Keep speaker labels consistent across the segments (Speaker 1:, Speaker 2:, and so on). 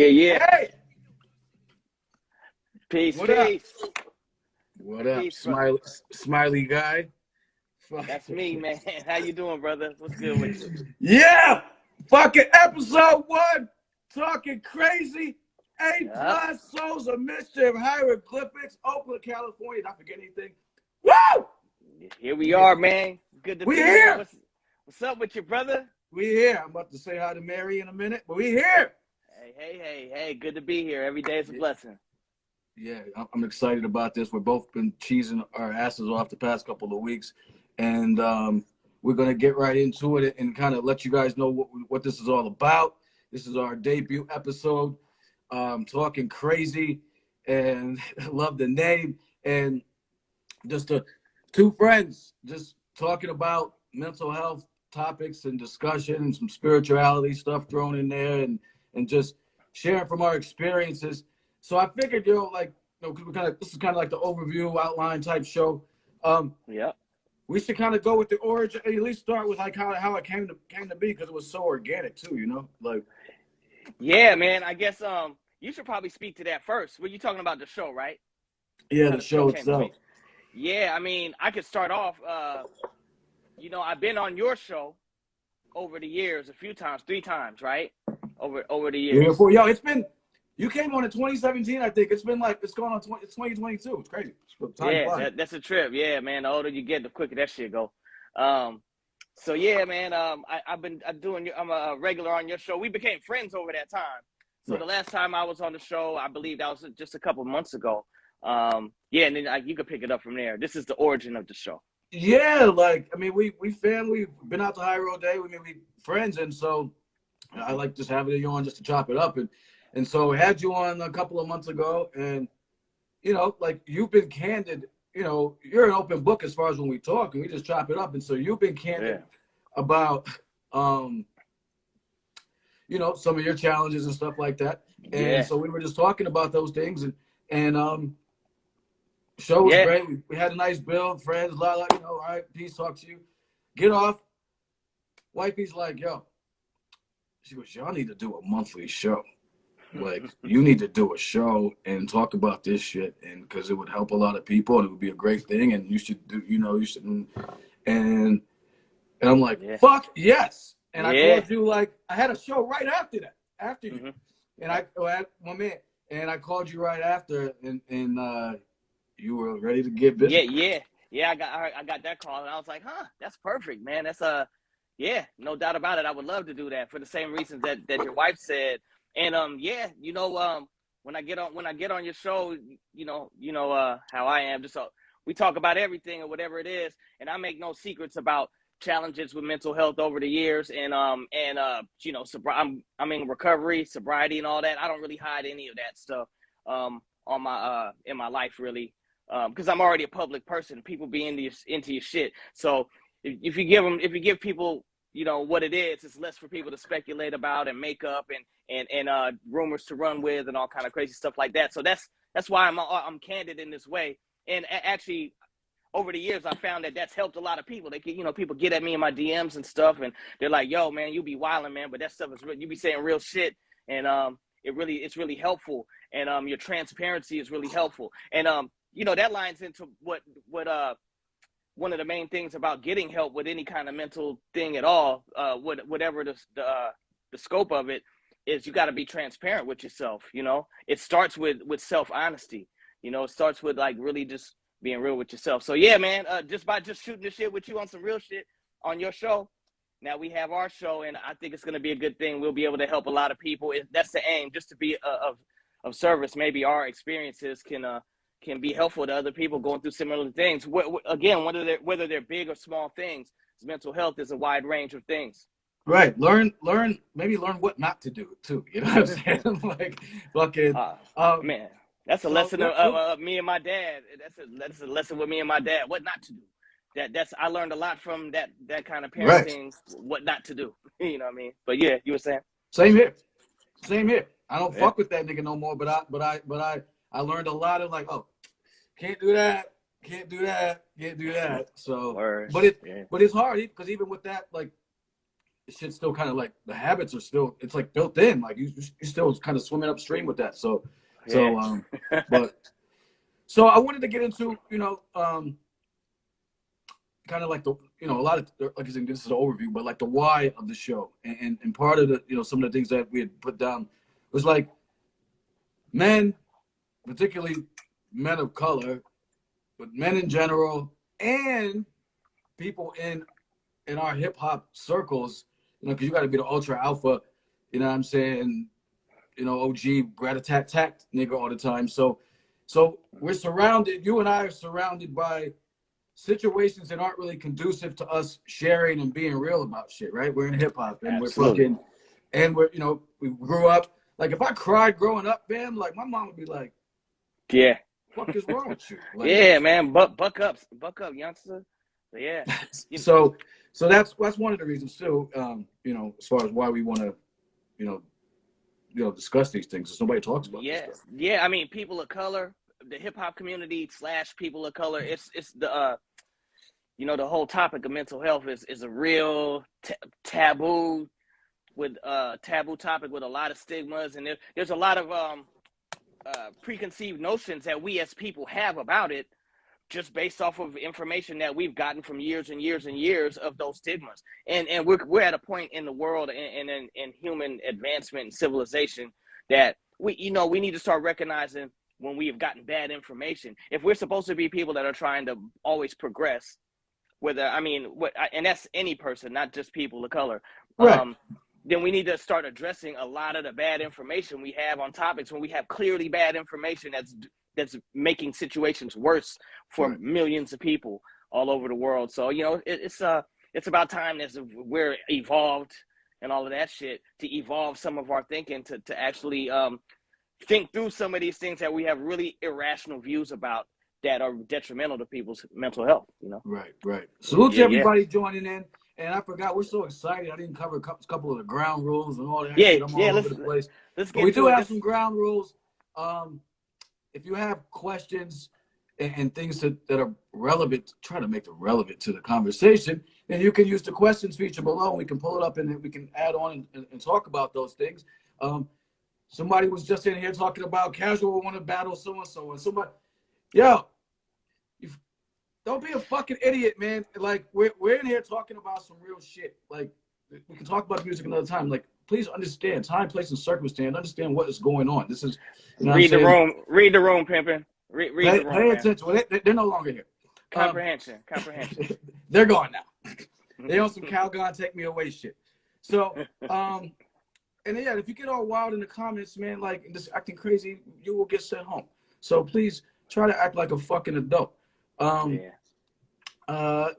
Speaker 1: Yeah, yeah.
Speaker 2: Hey,
Speaker 1: Peace,
Speaker 2: what up?
Speaker 1: peace.
Speaker 2: What up,
Speaker 1: Peace, brother.
Speaker 2: smiley guy? Fuck.
Speaker 1: That's me, man. How you doing, brother? What's good with you?
Speaker 2: Yeah, fucking episode 1, Talking Crazy, A
Speaker 1: Yup.
Speaker 2: plus Souls of Mischief, Hieroglyphics, Oakland, California. Did I forget anything? Woo!
Speaker 1: Here we
Speaker 2: Yeah,
Speaker 1: are, man. Good to
Speaker 2: we
Speaker 1: be here.
Speaker 2: here.
Speaker 1: What's up with you, brother?
Speaker 2: We here. I'm about to say hi to Mary in a minute, but we here.
Speaker 1: Hey. Good to be here. Every day is a blessing.
Speaker 2: Yeah, I'm excited about this. We've both been cheesing our asses off the past couple of weeks, and we're going to get right into it and kind of let you guys know what this is all about. This is our debut episode, Talking Crazy, and love the name. And just two friends just talking about mental health topics and discussion and some spirituality stuff thrown in there, and just sharing from our experiences. So I figured, because this is kind of like the overview outline type show.
Speaker 1: Yep.
Speaker 2: We should kind of go with the origin, at least start with like how it came to be, because it was so organic too, like.
Speaker 1: Yeah, man. I guess you should probably speak to that first. Were you talking about the show, right?
Speaker 2: Yeah,
Speaker 1: How
Speaker 2: the
Speaker 1: the show
Speaker 2: show
Speaker 1: came to
Speaker 2: itself.
Speaker 1: be. Yeah, I mean, I could start off. I've been on your show over the years a few times, 3 times, right? Over the
Speaker 2: Yeah,
Speaker 1: years.
Speaker 2: you came on in 2017, I think. It's going on, it's 2022. It's crazy. Time
Speaker 1: Yeah,
Speaker 2: flies.
Speaker 1: that's a trip. Yeah, man. The older you get, the quicker that shit go. So yeah, man. I'm a regular on your show. We became friends over that time. So
Speaker 2: Right.
Speaker 1: the last time I was on the show, I believe that was just a couple months ago. Yeah, and then you could pick it up from there. This is the origin of the show.
Speaker 2: Yeah, like, I mean, we family, we've been out to High Road Day. We friends, and so I like just having you on just to chop it up, and so we had you on a couple of months ago, and like, you've been candid. You're an open book as far as when we talk, and we just chop it up, and so you've been candid
Speaker 1: Yeah.
Speaker 2: about some of your challenges and stuff like that, and
Speaker 1: Yeah.
Speaker 2: so we were just talking about those things, and show was
Speaker 1: Yeah.
Speaker 2: great. We had a nice build, friends, all right, peace, talk to you. Get off. Wifey's like, yo, she goes, y'all need to do a monthly show. Like, you need to do a show and talk about this shit, and because it would help a lot of people, and it would be a great thing, and you should do, you should, and I'm like,
Speaker 1: Yeah.
Speaker 2: fuck yes. And I
Speaker 1: Yeah.
Speaker 2: called you, like, I had a show right after that, after you,
Speaker 1: Mm-hmm.
Speaker 2: and I had one man, and I called you right after, and you were ready to get busy.
Speaker 1: Yeah. I got that call, and I was like, huh, that's perfect, man. That's yeah, no doubt about it. I would love to do that for the same reasons that your wife said. And yeah, when I get on your show, how I am. Just we talk about everything or whatever it is, and I make no secrets about challenges with mental health over the years, and I'm in recovery, sobriety, and all that. I don't really hide any of that stuff on my in my life, really, because I'm already a public person. People be into your shit. So if you give people what it is, it's less for people to speculate about and make up and rumors to run with and all kind of crazy stuff like that. So that's why I'm candid in this way. And actually, over the years, I found that that's helped a lot of people. They can, people get at me in my DMs and stuff, and they're like, "Yo, man, you be wilding, man, but that stuff is you be saying real shit, and it's really helpful, and your transparency is really helpful, and that lines into what one of the main things about getting help with any kind of mental thing at all, whatever the scope of it is, you got to be transparent with yourself. It starts with self-honesty. It starts with, like, really just being real with yourself. So yeah, man, just by shooting the shit with you on some real shit on your show, now we have our show, and I think it's going to be a good thing. We'll be able to help a lot of people. That's the aim, just to be of service. Maybe our experiences can be helpful to other people going through similar things. Again, whether they're big or small things, mental health is a wide range of things.
Speaker 2: Right. Maybe learn what not to do too. You know what I'm saying? Like, fucking.
Speaker 1: Man, that's a lesson of me and my dad. That's a lesson with me and my dad. What not to do. I learned a lot from that kind of parenting. Right. What not to do. You know what I mean? But yeah, you were saying.
Speaker 2: Same here. I don't fuck with that nigga no more. But I learned a lot of, like, oh, can't do that. So, but it's hard, because even with that, like, shit's still kind of like the habits are still, it's like built in, like you still kind of swimming upstream with that. So
Speaker 1: Yeah.
Speaker 2: but so I wanted to get into, you know, kind of like the, you know, a lot of, like I said, this is an overview, but like the why of the show, and part of the, you know, some of the things that we had put down was like men, particularly men of color, but men in general, and people in our hip hop circles, you know, because you got to be the ultra alpha, you know what I'm saying? You know, OG, rat a tat tat nigga all the time. So we're surrounded. You and I are surrounded by situations that aren't really conducive to us sharing and being real about shit, right? We're in hip hop and we're
Speaker 1: Absolutely.
Speaker 2: fucking, and we're, you know, we grew up. Like if I cried growing up, fam, like my mom would be like,
Speaker 1: Yeah.
Speaker 2: "Fuck is wrong with you?" Like,
Speaker 1: Yeah, man. Buck up, youngster. But yeah. You,
Speaker 2: so that's one of the reasons too. You know, as far as why we want to, you know, discuss these things, because nobody talks about this
Speaker 1: yeah.
Speaker 2: stuff.
Speaker 1: Yeah. I mean, people of color, the hip hop community / people of color. It's the you know, the whole topic of mental health is a real taboo with taboo topic with a lot of stigmas, and there's a lot of preconceived notions that we as people have about it, just based off of information that we've gotten from years and years and years of those stigmas. And we're at a point in the world and in human advancement and civilization that we, you know, we need to start recognizing when we have gotten bad information. If we're supposed to be people that are trying to always progress, whether, I mean, and that's any person, not just people of color,
Speaker 2: Right.
Speaker 1: then we need to start addressing a lot of the bad information we have on topics when we have clearly bad information that's making situations worse for
Speaker 2: Right.
Speaker 1: millions of people all over the world. So, you know, it's about time that we're evolved and all of that shit to evolve some of our thinking to actually think through some of these things that we have really irrational views about that are detrimental to people's mental health, you know?
Speaker 2: Right. Right. Salute to
Speaker 1: Yeah.
Speaker 2: everybody joining in. And I forgot, we're so excited. I didn't cover a couple of the ground rules and all that
Speaker 1: Yeah,
Speaker 2: shit. I'm
Speaker 1: yeah,
Speaker 2: all over the place.
Speaker 1: let's
Speaker 2: But we
Speaker 1: get
Speaker 2: do
Speaker 1: to it.
Speaker 2: have some ground rules. If you have questions and things that are relevant, try to make them relevant to the conversation, then you can use the questions feature below. And we can pull it up and we can add on and talk about those things. Somebody was just in here talking about casual want to battle so-and-so. And somebody, yo, don't be a fucking idiot, man. Like we're in here talking about some real shit. Like we can talk about music another time. Like please understand time, place, and circumstance. Understand what is going on. This is, you know what I'm
Speaker 1: Read the
Speaker 2: saying?
Speaker 1: room. Read the room, pimping. Read the room,
Speaker 2: Pay
Speaker 1: man.
Speaker 2: attention. Well, they're no longer here.
Speaker 1: Comprehension.
Speaker 2: They're gone now. They on some Calgon take me away shit. So, and yeah, if you get all wild in the comments, man, like this acting crazy, you will get sent home. So please try to act like a fucking adult.
Speaker 1: Yeah.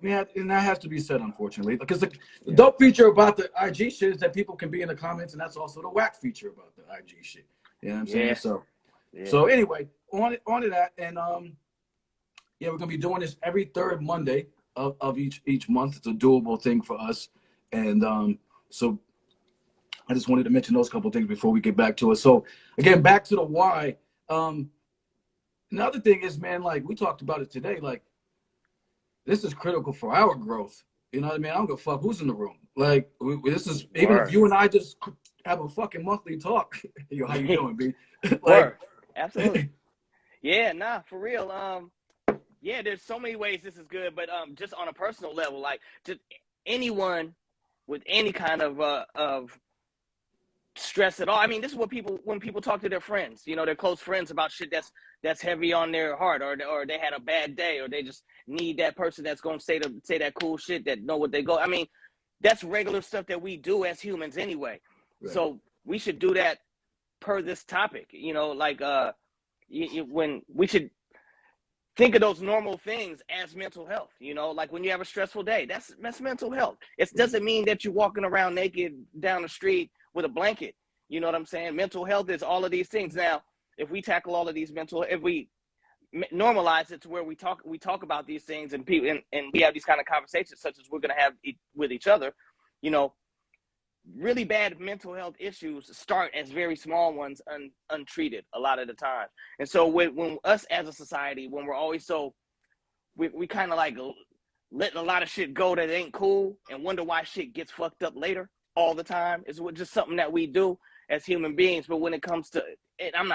Speaker 2: Yeah, and that has to be said, unfortunately, because the dope feature about the IG shit is that people can be in the comments, and that's also the whack feature about the IG shit. You know what I'm saying? So anyway, on to that, and yeah, we're gonna be doing this every third Monday of each month. It's a doable thing for us, and so I just wanted to mention those couple things before we get back to it. So again, back to the why. Another thing is, man, like we talked about it today, like this is critical for our growth. You know what I mean? I don't give a fuck who's in the room. Like this is even if you and I just have a fucking monthly talk. Yo, how you doing, B? Like,
Speaker 1: Word. Absolutely. Yeah, nah, for real. Yeah, there's so many ways this is good, but just on a personal level, like just anyone with any kind of stress at all. I mean, this is what when people talk to their friends, you know, their close friends about shit that's heavy on their heart, or they had a bad day, or they just need that person that's gonna say that cool shit, that know what they go. I mean, that's regular stuff that we do as humans anyway. Right. So we should do that per this topic, you know, like when we should think of those normal things as mental health, you know, like when you have a stressful day, that's mental health. It doesn't mean that you're walking around naked down the street with a blanket. You know what I'm saying? Mental health is all of these things. Now, if we tackle all of these if we normalize it to where we talk about these things, and people and we have these kind of conversations such as we're going to have with each other, you know, really bad mental health issues start as very small ones, untreated a lot of the time. And so when us as a society, when we're always we kind of like letting a lot of shit go that ain't cool and wonder why shit gets fucked up later all the time. It's just something that we do as human beings. But when it comes to it, I'm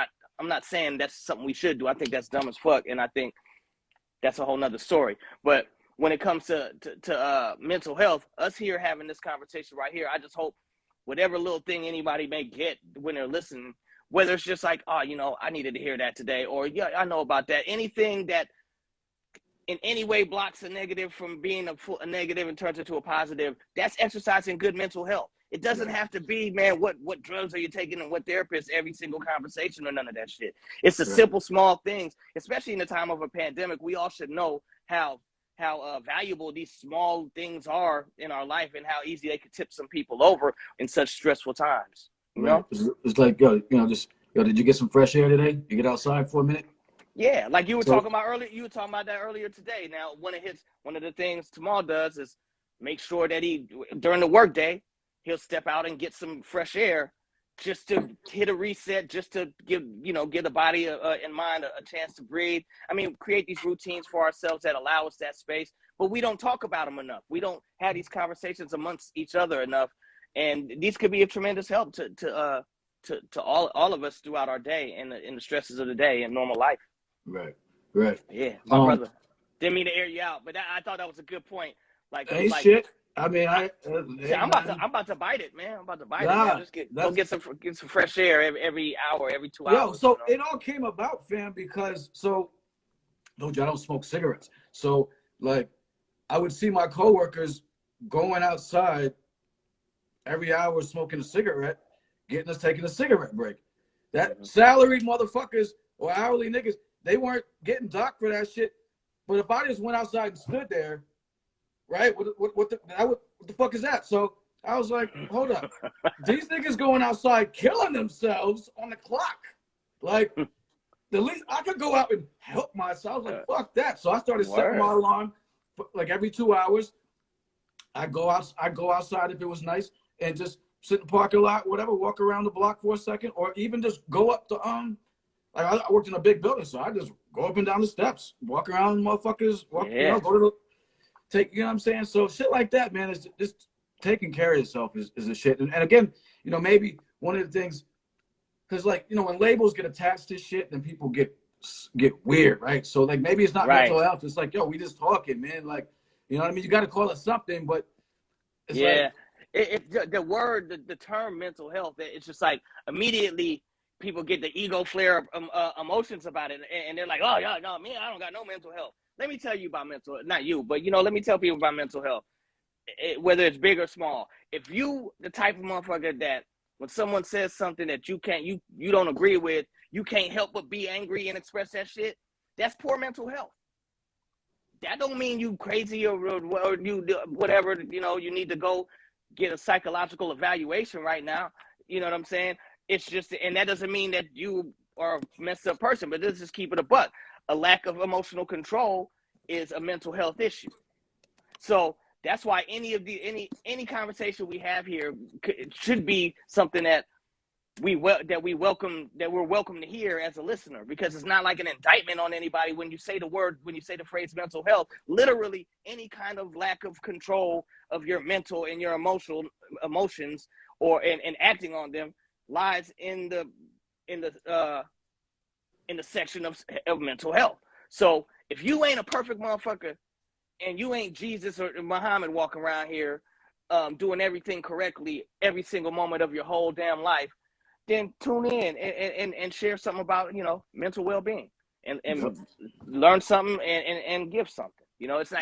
Speaker 1: not saying that's something we should do. I think that's dumb as fuck, and I think that's a whole nother story. But when it comes to mental health, us here having this conversation right here, I just hope whatever little thing anybody may get when they're listening, whether it's just like, oh, you know, I needed to hear that today, or yeah, I know about that. Anything that in any way blocks a negative from being a negative and turns into a positive, that's exercising good mental health. It doesn't have to be, man, what drugs are you taking and what therapists every single conversation or none of that shit. It's the simple, small things, especially in the time of a pandemic. We all should know how valuable these small things are in our life and how easy they could tip some people over in such stressful times. You know?
Speaker 2: It's like, yo, you know, just, yo, did you get some fresh air today? You get outside for a minute?
Speaker 1: Yeah, like you were talking about earlier. You were talking about that earlier today. Now, one of the things Tamal does is make sure that during the workday, he'll step out and get some fresh air just to hit a reset, just to give the body and mind a chance to breathe. I mean, create these routines for ourselves that allow us that space, but we don't talk about them enough. We don't have these conversations amongst each other enough, and these could be a tremendous help to all of us throughout our day and in the stresses of the day and normal life.
Speaker 2: Right.
Speaker 1: Yeah, my brother. Didn't mean to air you out, but I thought that was a good point. Like,
Speaker 2: shit. I mean,
Speaker 1: I'm about to bite it, man. I'm about to bite it, man. Just go get some fresh air every hour, every 2 hours.
Speaker 2: So it all came about, fam, because I don't smoke cigarettes. So like, I would see my coworkers going outside every hour smoking a cigarette, taking a cigarette break. That salaried motherfuckers or hourly niggas, they weren't getting docked for that shit. But if I just went outside and stood there, right, what the fuck is that? So I was like, hold up. These niggas going outside killing themselves on the clock. Like, the least I could go out and help myself. I was like, fuck that. So I started setting my alarm like every 2 hours. I go outside if it was nice and just sit in the parking lot, whatever, walk around the block for a second, or even just go up to like I worked in a big building, so I just go up and down the steps, walk around, motherfuckers, go to you know what I'm saying? So shit like that, man, is just taking care of yourself is a shit. And again, you know, maybe one of the things, because like, you know, when labels get attached to shit, then people get weird, right? So like maybe it's not mental health. It's like, yo, we just talking, man. Like, you know what I mean? You got to call it something, but it's like
Speaker 1: the term mental health, it's just like immediately people get the ego flare emotions about it, and they're like, oh yeah, no, me, I don't got no mental health. Let me tell you about not you, but you know, let me tell people about mental health, whether it's big or small. If you the type of motherfucker that when someone says something that you don't agree with, you can't help but be angry and express that shit, that's poor mental health. That don't mean you crazy or you whatever, you know, you need to go get a psychological evaluation right now. You know what I'm saying? It's just, and that doesn't mean that you are a messed up person, but let's just keep it a buck. A lack of emotional control is a mental health issue. So that's why any conversation we have here should be something that we're welcome to hear as a listener, because it's not like an indictment on anybody when you say the phrase mental health. Literally any kind of lack of control of your mental and your emotions or and acting on them lies in the section of mental health. So if you ain't a perfect motherfucker and you ain't Jesus or Muhammad walking around here doing everything correctly every single moment of your whole damn life, then tune in and share something about, you know, mental well-being and learn something and give something. You know, it's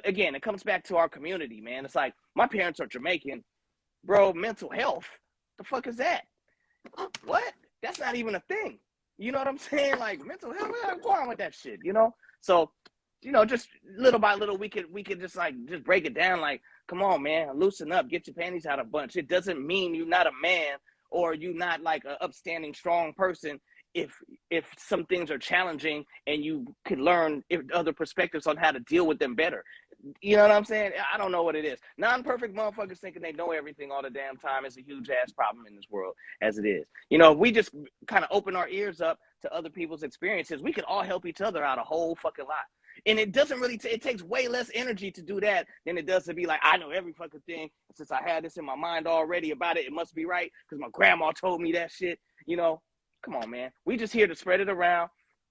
Speaker 1: again, it comes back to our community, man. It's like, my parents are Jamaican, bro. Mental health, the fuck is that? What? That's not even a thing. You know what I'm saying? Like, mental health, what's wrong with that shit? You know? So, you know, just little by little, we could just break it down. Like, come on, man, loosen up, get your panties out of a bunch. It doesn't mean you're not a man or you're not like an upstanding, strong person if some things are challenging and you could learn other perspectives on how to deal with them better. You know what I'm saying? I don't know what it is. Non-perfect motherfuckers thinking they know everything all the damn time is a huge ass problem in this world as it is. You know, if we just kind of open our ears up to other people's experiences, we could all help each other out a whole fucking lot. And it doesn't really, it takes way less energy to do that than it does to be like, I know every fucking thing. Since I had this in my mind already about it, it must be right because my grandma told me that shit. You know, come on, man. We just here to spread it around,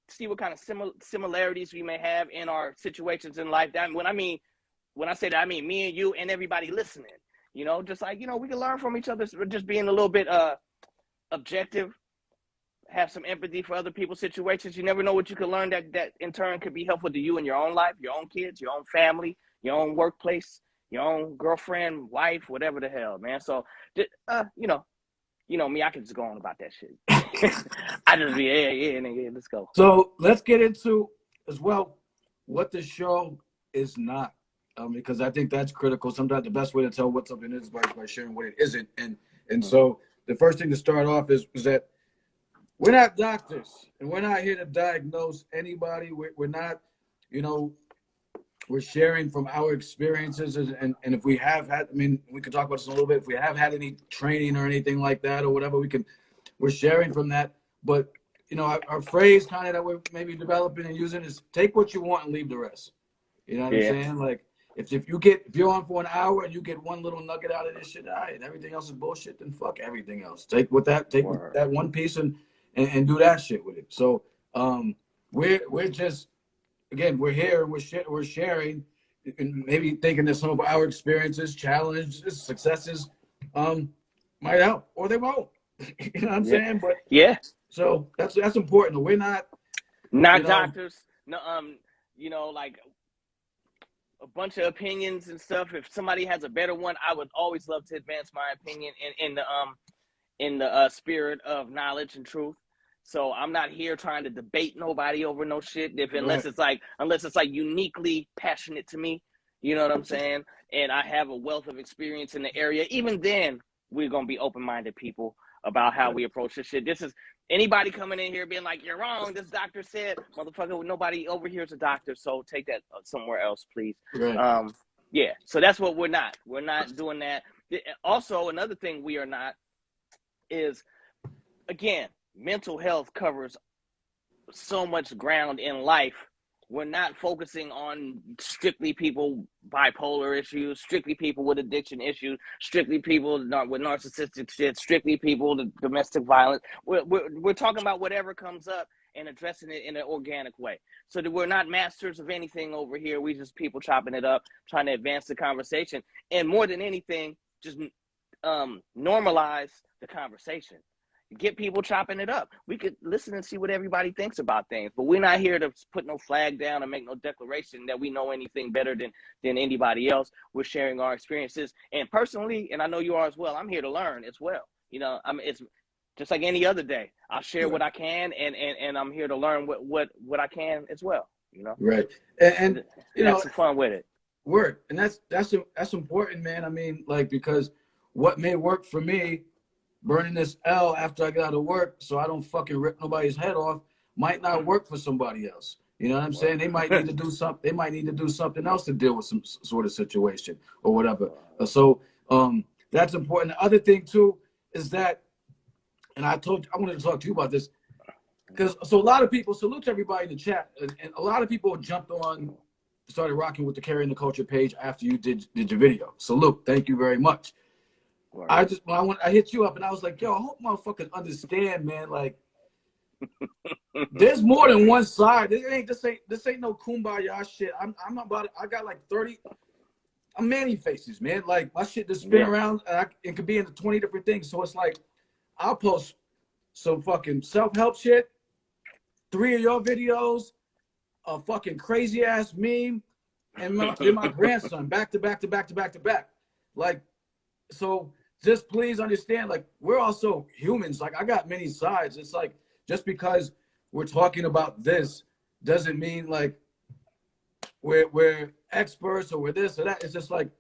Speaker 1: see what kind of similarities we may have in our situations in life. That when I say that, I mean me and you and everybody listening. You know, just like, you know, we can learn from each other, just being a little bit objective, have some empathy for other people's situations. You never know what you can learn that in turn could be helpful to you in your own life, your own kids, your own family, your own workplace, your own girlfriend, wife, whatever the hell, man. So, you know me, I can just go on about that shit. I just be, yeah, let's go.
Speaker 2: So let's get into as well what the show is not. Because I think that's critical. Sometimes the best way to tell what something is by sharing what it isn't. And so the first thing to start off is that we're not doctors, and we're not here to diagnose anybody. We're not, you know, we're sharing from our experiences. And if we have had, I mean, we could talk about this a little bit. If we have had any training or anything like that or whatever, we're sharing from that. But, you know, our phrase kind of that we're maybe developing and using is take what you want and leave the rest. You know what I'm saying? Like, if you're on for an hour and you get one little nugget out of this shit, all right, and everything else is bullshit, then fuck everything else. Take that one piece and do that shit with it. So we're just, again, we're here, we're sharing, and maybe thinking that some of our experiences, challenges, successes might help, or they won't. You know what I'm saying? But so that's important. We're not
Speaker 1: doctors. No, you know, like a bunch of opinions and stuff. If somebody has a better one, I would always love to advance my opinion in the spirit of knowledge and truth. So I'm not here trying to debate nobody over no shit. Unless it's like uniquely passionate to me, you know what I'm saying? And I have a wealth of experience in the area. Even then, we're gonna be open-minded people about how we approach this shit. This is anybody coming in here being like, you're wrong, this doctor said, motherfucker, nobody over here is a doctor, so take that somewhere else, please. Yeah, so that's what we're not doing that. Also, another thing we are not is, again, mental health covers so much ground in life. We're not focusing on strictly people bipolar issues, strictly people with addiction issues, strictly people with narcissistic shit, strictly people with domestic violence. We're talking about whatever comes up and addressing it in an organic way. So that we're not masters of anything over here. We just people chopping it up, trying to advance the conversation. And more than anything, just normalize the conversation. Get people chopping it up. We could listen and see what everybody thinks about things, but we're not here to put no flag down and make no declaration that we know anything better than anybody else. We're sharing our experiences, and personally, and I know you are as well, I'm here to learn as well. You know, I mean, it's just like any other day. I'll share what I can, and I'm here to learn what I can as well. You know,
Speaker 2: and you know,
Speaker 1: have some fun with it.
Speaker 2: Word, and that's important, man. I mean, like, because what may work for me, burning this L after I get out of work so I don't fucking rip nobody's head off, might not work for somebody else. You know what I'm saying? They might need to do something. They might need to do something else to deal with some sort of situation or whatever. So that's important. The other thing too is that, and I wanted to talk to you about this, because a lot of people, salute to everybody in the chat, and a lot of people jumped on, started rocking with the Carrying the Culture page after you did your video. Salute, thank you very much. I hit you up and I was like, yo, I hope motherfuckers understand, man. Like, there's more than one side. This ain't no kumbaya shit. I'm about it. I got like 30. I'm Manny faces, man. Like, my shit just spin around and it could be into 20 different things. So it's like, I'll post some fucking self-help shit, 3 of your videos, a fucking crazy ass meme, and my grandson back to back to back to back to back. Like, so just please understand, like, we're also humans. Like, I got many sides. It's like, just because we're talking about this doesn't mean like we're experts or we're this or that. It's just like,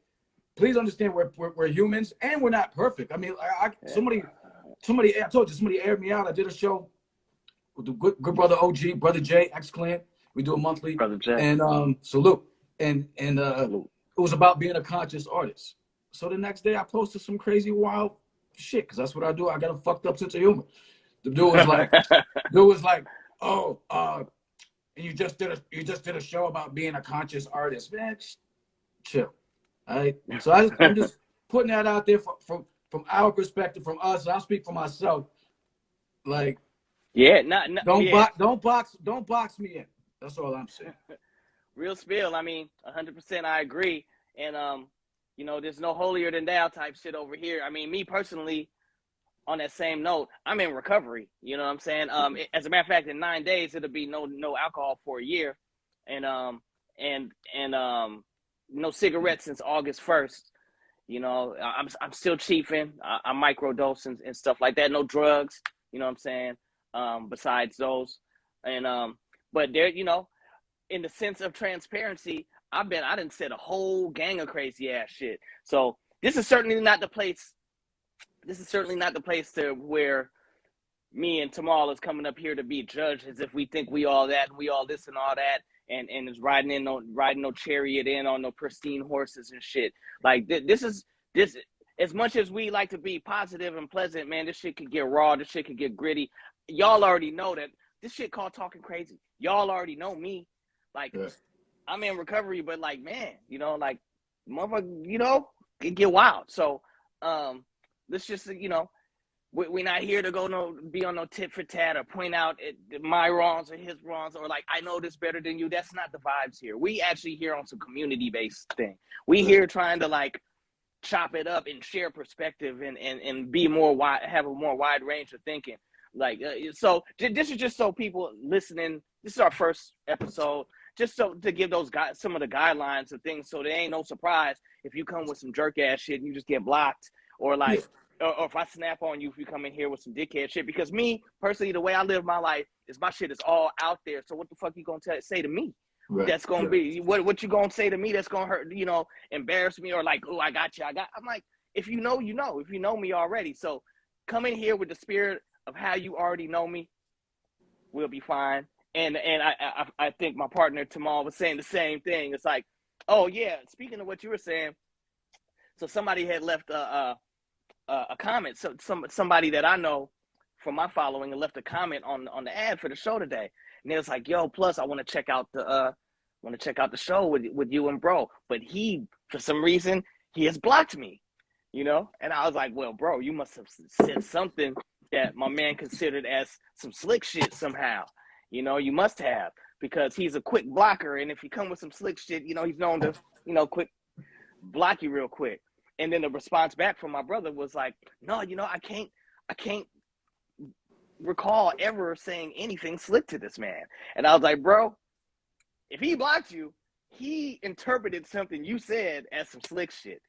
Speaker 2: please understand we're humans and we're not perfect. I mean, somebody, I told you, somebody aired me out. I did a show with the good brother OG, Brother J, X-Clan. We do a monthly.
Speaker 1: Brother J.
Speaker 2: And salute. And it was about being a conscious artist. So the next day I posted some crazy wild shit, because that's what I do. I got a fucked up sense of humor. The dude was like, and you just did a show about being a conscious artist, man. Chill. All right. So I'm just putting that out there from our perspective, from us. I'll speak for myself. Like,
Speaker 1: yeah,
Speaker 2: don't box me in. That's all I'm saying.
Speaker 1: Real spill. I mean, 100% I agree. And you know, there's no holier than thou type shit over here. I mean, me personally, on that same note, I'm in recovery. You know what I'm saying? As a matter of fact, in 9 days it'll be no alcohol for a year, and no cigarettes since August 1st. You know, I'm still chiefing. I'm microdosing and stuff like that. No drugs. You know what I'm saying? Besides those, and but there, you know, in the sense of transparency, I done said a whole gang of crazy ass shit. So this is certainly not the place. This is certainly not the place to where me and Tamal is coming up here to be judged as if we think we all that and we all this and all that, and is riding no chariot in on no pristine horses and shit. Like this as much as we like to be positive and pleasant, man, this shit could get raw, this shit could get gritty. Y'all already know that this shit called Talking Crazy. Y'all already know me. Like, yeah. I'm in recovery, but like, man, you know, like, motherfucker, you know, it get wild. So, let's just, you know, we're not here to be on no tit for tat or point out my wrongs or his wrongs or like, I know this better than you. That's not the vibes here. We actually here on some community based thing. We here trying to like chop it up and share perspective and be more wide, have a more wide range of thinking. Like, so this is just so people listening. This is our first episode. Just so to give those guys some of the guidelines of things, so there ain't no surprise if you come with some jerk ass shit and you just get blocked, or like, or if I snap on you if you come in here with some dickhead shit. Because me personally, the way I live my life is my shit is all out there. So what the fuck you gonna say to me? Right. That's gonna be what you gonna say to me? That's gonna hurt, you know, embarrass me, or like, oh, I got you. I'm like, if you know, you know. If you know me already, so come in here with the spirit of how you already know me. We'll be fine. And I think my partner Tamal was saying the same thing. It's like, oh yeah, speaking of what you were saying, so somebody had left a comment. So somebody that I know from my following left a comment on the ad for the show today, and it was like, yo, plus I want to check out the show with you and bro, but he for some reason he has blocked me, you know. And I was like, well, bro, you must have said something that my man considered as some slick shit somehow. You know, you must have, because he's a quick blocker. And if you come with some slick shit, you know, he's known to, you know, quick block you real quick. And then the response back from my brother was like, no, you know, I can't recall ever saying anything slick to this man. And I was like, bro, if he blocked you, he interpreted something you said as some slick shit.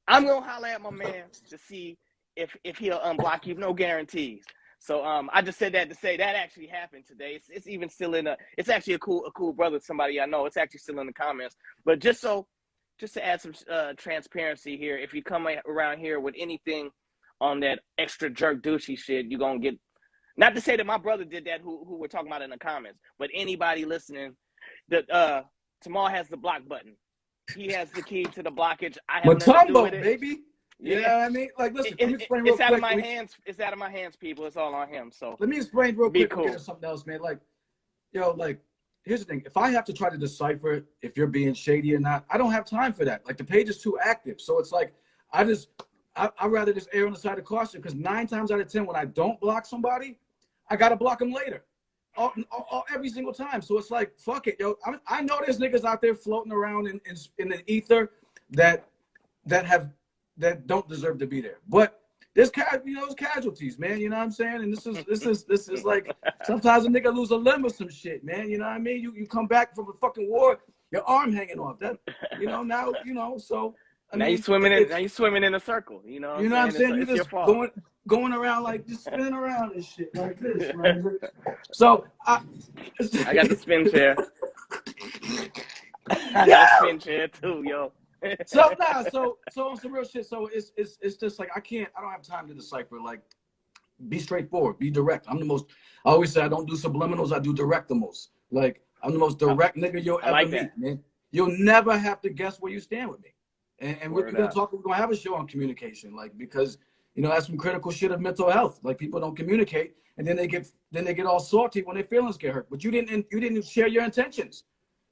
Speaker 1: I'm going to holler at my man to see if he'll unblock you. No guarantees. So I just said that to say that actually happened today. It's even still it's actually a cool brother, somebody I know. It's actually still in the comments. But just to add some transparency here, if you come around here with anything on that extra jerk douchey shit, you're gonna get. Not to say that my brother did that, who we're talking about in the comments, but anybody listening, that Tamal has the block button. He has the key to the blockage. I have nothing to do with it,
Speaker 2: baby. Yeah, you know what I mean? Like, listen, let me explain real quick.
Speaker 1: It's out of my hands. It's out of my hands, people. It's all on him. So
Speaker 2: let me explain real quick. Cool. Something else, man. Like, yo, like, here's the thing. If I have to try to decipher if you're being shady or not, I don't have time for that. Like, the page is too active. So it's like, I'd rather just err on the side of caution, because 9 times out of 10, when I don't block somebody, I got to block them later. Every single time. So it's like, fuck it, yo. I know there's niggas out there floating around in the ether that don't deserve to be there. But there's casualties, man. You know what I'm saying? And this is like, sometimes a nigga lose a limb or some shit, man. You know what I mean? You come back from a fucking war, your arm hanging off. That, you know, now, you know, so
Speaker 1: now you're swimming in a circle, you know.
Speaker 2: You know what I'm saying? You're just going around, like, just spinning around and shit like this, right? So I
Speaker 1: got the spin chair. I got a spin chair too, yo.
Speaker 2: So on some real shit. So it's just like, I don't have time to decipher. Like, be straightforward, be direct. I always say I don't do subliminals, I do direct the most. Like, I'm the most direct nigga you'll ever meet, man. You'll never have to guess where you stand with me. And we're gonna have a show on communication, like, because You know, that's some critical shit of mental health. Like people don't communicate, and then they get all salty when their feelings get hurt. But you didn't share your intentions.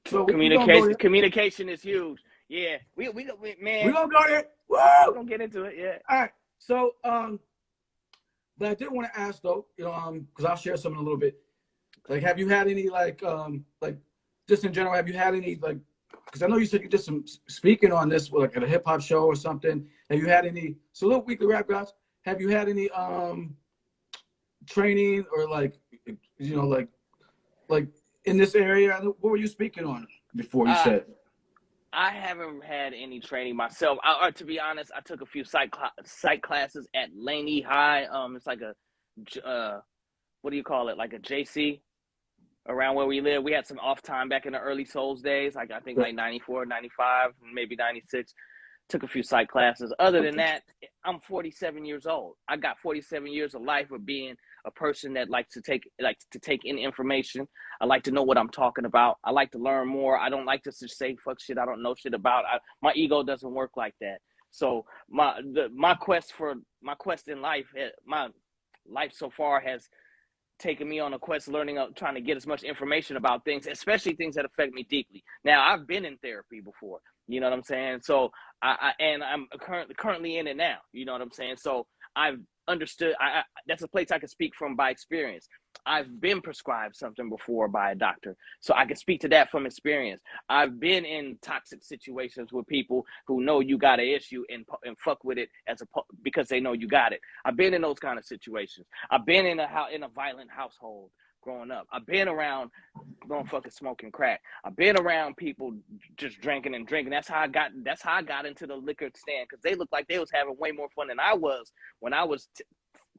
Speaker 2: So we gonna go there.
Speaker 1: Communication is huge. Yeah, we
Speaker 2: We
Speaker 1: man,
Speaker 2: gonna go there.
Speaker 1: we're
Speaker 2: Woo!
Speaker 1: gonna get into it. Yeah.
Speaker 2: All right. So but I did want to ask though, you know, because I'll share something a little bit. Like, have you had any like just in general, have you had any like? Because I know you said you did some speaking on this, like at a hip hop show or something. Have you had any? Salute Weekly Rap Guys. Have you had any training or like, you know, like in this area? What were you speaking on before you said?
Speaker 1: I haven't had any training myself. To be honest, I took a few psych classes at Laney High. It's like a what do you call it? Like a JC around where we live. We had some off time back in the early Souls days. Like I think like 94, 95, maybe 96. Took a few psych classes. Other than that, I'm 47 years old. I got 47 years of life of being a person that likes to take in information. I like to know what I'm talking about. I like to learn more. I don't like to just say fuck shit I don't know shit about. My ego doesn't work like that. So my quest in life, my life so far has taken me on a quest trying to get as much information about things, especially things that affect me deeply. Now, I've been in therapy before, you know what I'm saying? So I'm currently in it now, you know what I'm saying? So I've understood, that's a place I can speak from by experience. I've been prescribed something before by a doctor, so I can speak to that from experience. I've been in toxic situations with people who know you got an issue and fuck with it because they know you got it. I've been in those kind of situations. I've been in a violent household growing up. I've been around fucking smoking crack. I've been around people just drinking and drinking. That's how I got into the liquor stand, because they looked like they was having way more fun than I was when I was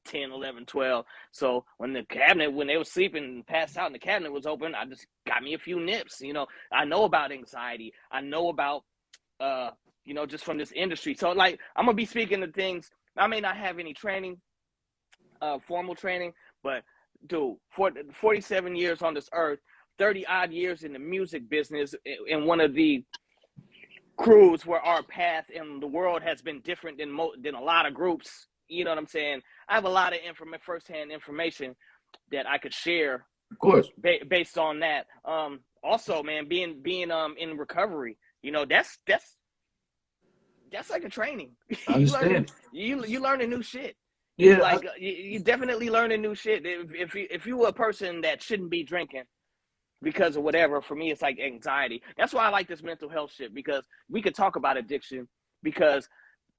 Speaker 1: 10, 11, 12. So when they were sleeping and passed out and the cabinet was open, I just got me a few nips. You know, I know about anxiety. I know about, you know, just from this industry. So like, I'm going to be speaking to things. I may not have any training, formal training, but dude, 47 years on this earth, 30 odd years in the music business, in one of the crews where our path in the world has been different than a lot of groups. You know what I'm saying? I have a lot of firsthand information that I could share,
Speaker 2: of course,
Speaker 1: based on that. Also, man, being in recovery, you know, that's like a training.
Speaker 2: I understand.
Speaker 1: you learning new shit.
Speaker 2: Yeah,
Speaker 1: like you definitely learning new shit. If you were a person that shouldn't be drinking because of whatever, for me it's like anxiety. That's why I like this mental health shit, because we could talk about addiction, because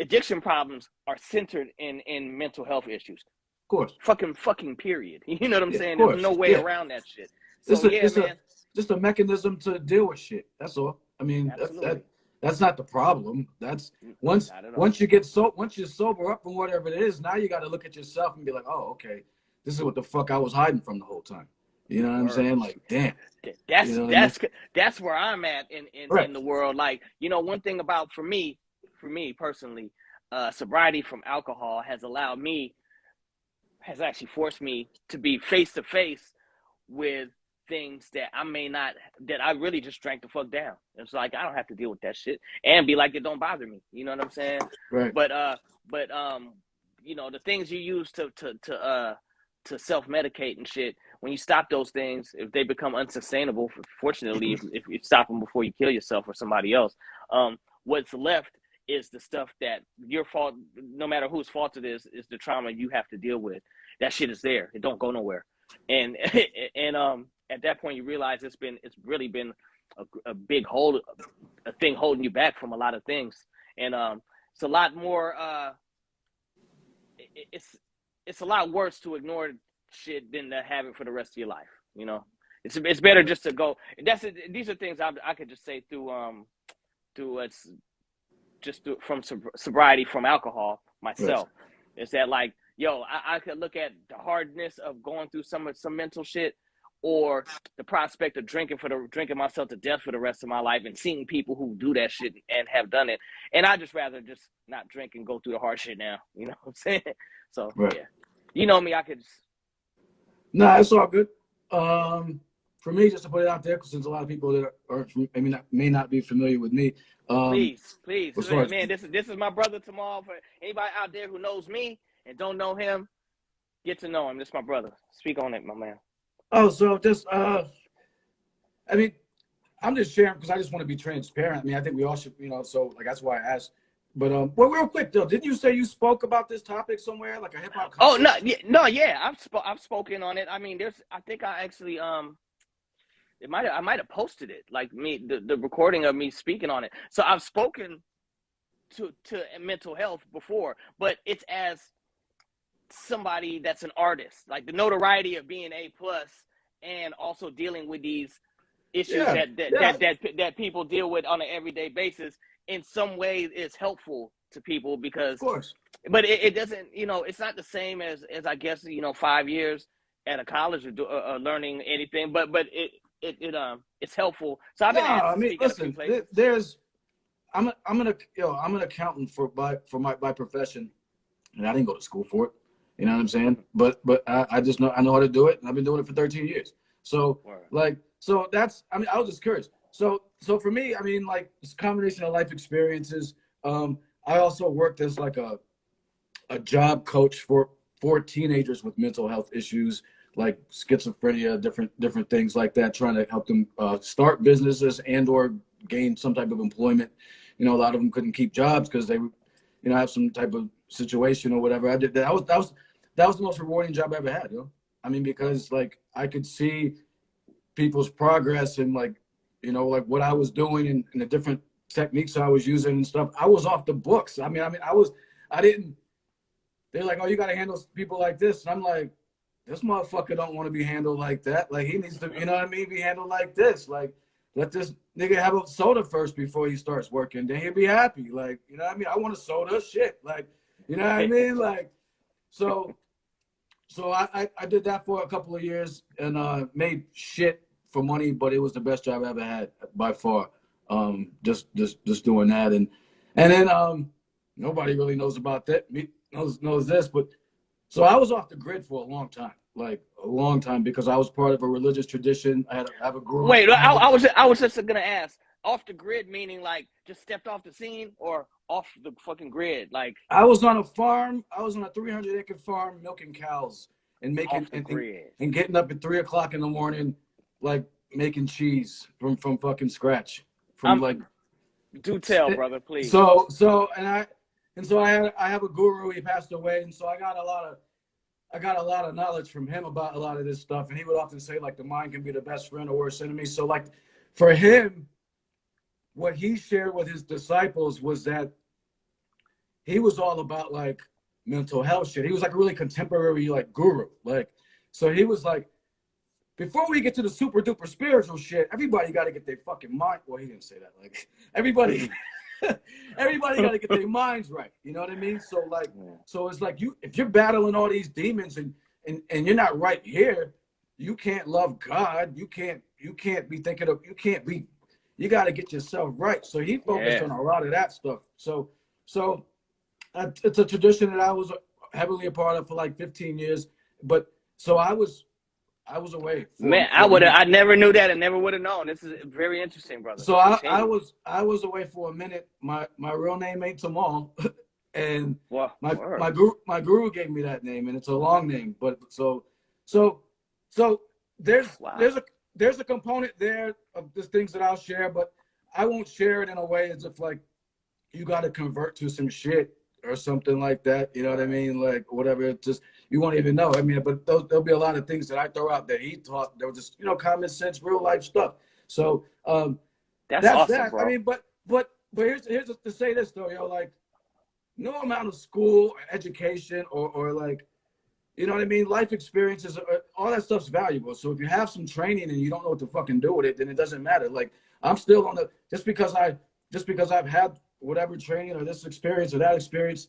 Speaker 1: addiction problems are centered in mental health issues.
Speaker 2: Of course.
Speaker 1: Fucking period. You know what I'm saying?
Speaker 2: There's
Speaker 1: no way around that shit. So man.
Speaker 2: Just a mechanism to deal with shit. That's all. I mean, that's not the problem. That's once you're sober up from whatever it is, now you got to look at yourself and be like, oh, okay, this is what the fuck I was hiding from the whole time. You know what I'm saying? Like, damn.
Speaker 1: That's where I'm at in the world. Like, you know, one thing about for me personally, sobriety from alcohol has actually forced me to be face to face with things that I really just drank the fuck down. It's like, I don't have to deal with that shit and be like, it don't bother me. You know what I'm saying?
Speaker 2: Right.
Speaker 1: But you know, the things you use to self-medicate and shit, when you stop those things, if they become unsustainable, fortunately, if you stop them before you kill yourself or somebody else, what's left is the stuff that your fault, no matter whose fault it is the trauma you have to deal with. That shit is there. It don't go nowhere. And at that point you realize it's really been a big thing holding you back from a lot of things. And it's a lot more it's a lot worse to ignore shit than to have it for the rest of your life. You know, it's better just to go. These are things I could just say through from sobriety from alcohol myself. Right. Is that like, yo, I could look at the hardness of going through some mental shit, or the prospect of drinking myself to death for the rest of my life, and seeing people who do that shit and have done it. And I just rather just not drink and go through the hard shit now. You know what I'm saying? So yeah, you know me, I could just.
Speaker 2: Nah, it's all good. For me, just to put it out there, because there's a lot of people that may not be familiar with me. Please,
Speaker 1: man, this is my brother Tamal. For anybody out there who knows me and don't know him, get to know him. This is my brother. Speak on it, my man.
Speaker 2: Oh, so just I mean, I'm just sharing because I just want to be transparent. I mean, I think we all should, so like that's why I asked. But well, real quick though, didn't you say you spoke about this topic somewhere, like a hip hop
Speaker 1: Oh
Speaker 2: concert?
Speaker 1: no, yeah, no, yeah. I've spoken on it. I mean, I think I actually I might have posted it, like me the recording of me speaking on it. So I've spoken to mental health before, but it's as somebody that's an artist, like the notoriety of being A+, and also dealing with these issues
Speaker 2: Yeah,
Speaker 1: that
Speaker 2: yeah,
Speaker 1: that people deal with on an everyday basis. In some ways, it's helpful to people
Speaker 2: of
Speaker 1: because,
Speaker 2: course.
Speaker 1: but it doesn't, it's not the same as I guess 5 years at a college or learning anything, but it's helpful. So I've
Speaker 2: No,
Speaker 1: been asked
Speaker 2: I
Speaker 1: to
Speaker 2: mean,
Speaker 1: speak at a few
Speaker 2: listen,
Speaker 1: places.
Speaker 2: there's I'm an accountant for my profession, and I didn't go to school for it. You know what I'm saying? But I just know how to do it, and I've been doing it for 13 years. So
Speaker 1: Word.
Speaker 2: so that's I was just curious. So for me, I mean, like it's a combination of life experiences. I also worked as like a job coach for teenagers with mental health issues like schizophrenia, different things like that, trying to help them start businesses and or gain some type of employment. A lot of them couldn't keep jobs because they, have some type of situation or whatever. I did that. That was the most rewarding job I ever had. I mean, because like I could see people's progress and like, like what I was doing and the different techniques I was using and stuff. I was off the books. I didn't. They're like, oh, you got to handle people like this, and I'm like, this motherfucker don't want to be handled like that. Like he needs to, be handled like this. Like let this nigga have a soda first before he starts working. Then he'll be happy. Like, I want a soda, shit. Like, Like, so I did that for a couple of years and made shit for money, but it was the best job I ever had by far. Just doing that and then nobody really knows about that. Me knows this, but so I was off the grid for a long time, like a long time, because I was part of a religious tradition. I have a guru.
Speaker 1: Wait, I was just gonna ask, off the grid meaning like just stepped off the scene or off the fucking grid, like
Speaker 2: I was on a farm. I was on a 300-acre farm milking cows and making
Speaker 1: off the grid.
Speaker 2: and getting up at 3 o'clock in the morning, like making cheese from fucking scratch. From
Speaker 1: I'm
Speaker 2: like
Speaker 1: Do tell, brother, please.
Speaker 2: so I have a guru. He passed away, and so I got a lot of knowledge from him about a lot of this stuff. And he would often say like the mind can be the best friend or worst enemy. So like for him, what he shared with his disciples was that he was all about like mental health shit. He was like a really contemporary like guru. Like, so he was like, before we get to the super duper spiritual shit, everybody got to get their fucking mind. Well, he didn't say that. Like everybody got to get their minds right. You know what I mean? So like, so it's like if you're battling all these demons and you're not right here, you can't love God. You can't be thinking of, you got to get yourself right. So he focused on a lot of that stuff. So it's a tradition that I was heavily a part of for like 15 years. But so I was away
Speaker 1: Man,
Speaker 2: for a minute.
Speaker 1: I never knew that and never would have known. This is very interesting, brother.
Speaker 2: So
Speaker 1: Continue.
Speaker 2: I was away for a minute. My real name ain't Tamal, and
Speaker 1: Well,
Speaker 2: my guru gave me that name, and it's a long name. But so there's
Speaker 1: wow.
Speaker 2: there's a component there of the things that I'll share, but I won't share it in a way as if like you got to convert to some shit or something like that. You know what I mean? Like whatever. It's just you won't even know. I mean, but there'll be a lot of things that I throw out that he taught that were just common sense, real life stuff. So
Speaker 1: That's
Speaker 2: that's
Speaker 1: awesome,
Speaker 2: that.
Speaker 1: bro.
Speaker 2: I mean, but here's to say this though, like no amount of school or education or like you know what I mean, life experiences, all that stuff's valuable. So if you have some training and you don't know what to fucking do with it, then it doesn't matter. Like I'm still on the just because I've had whatever training or this experience or that experience,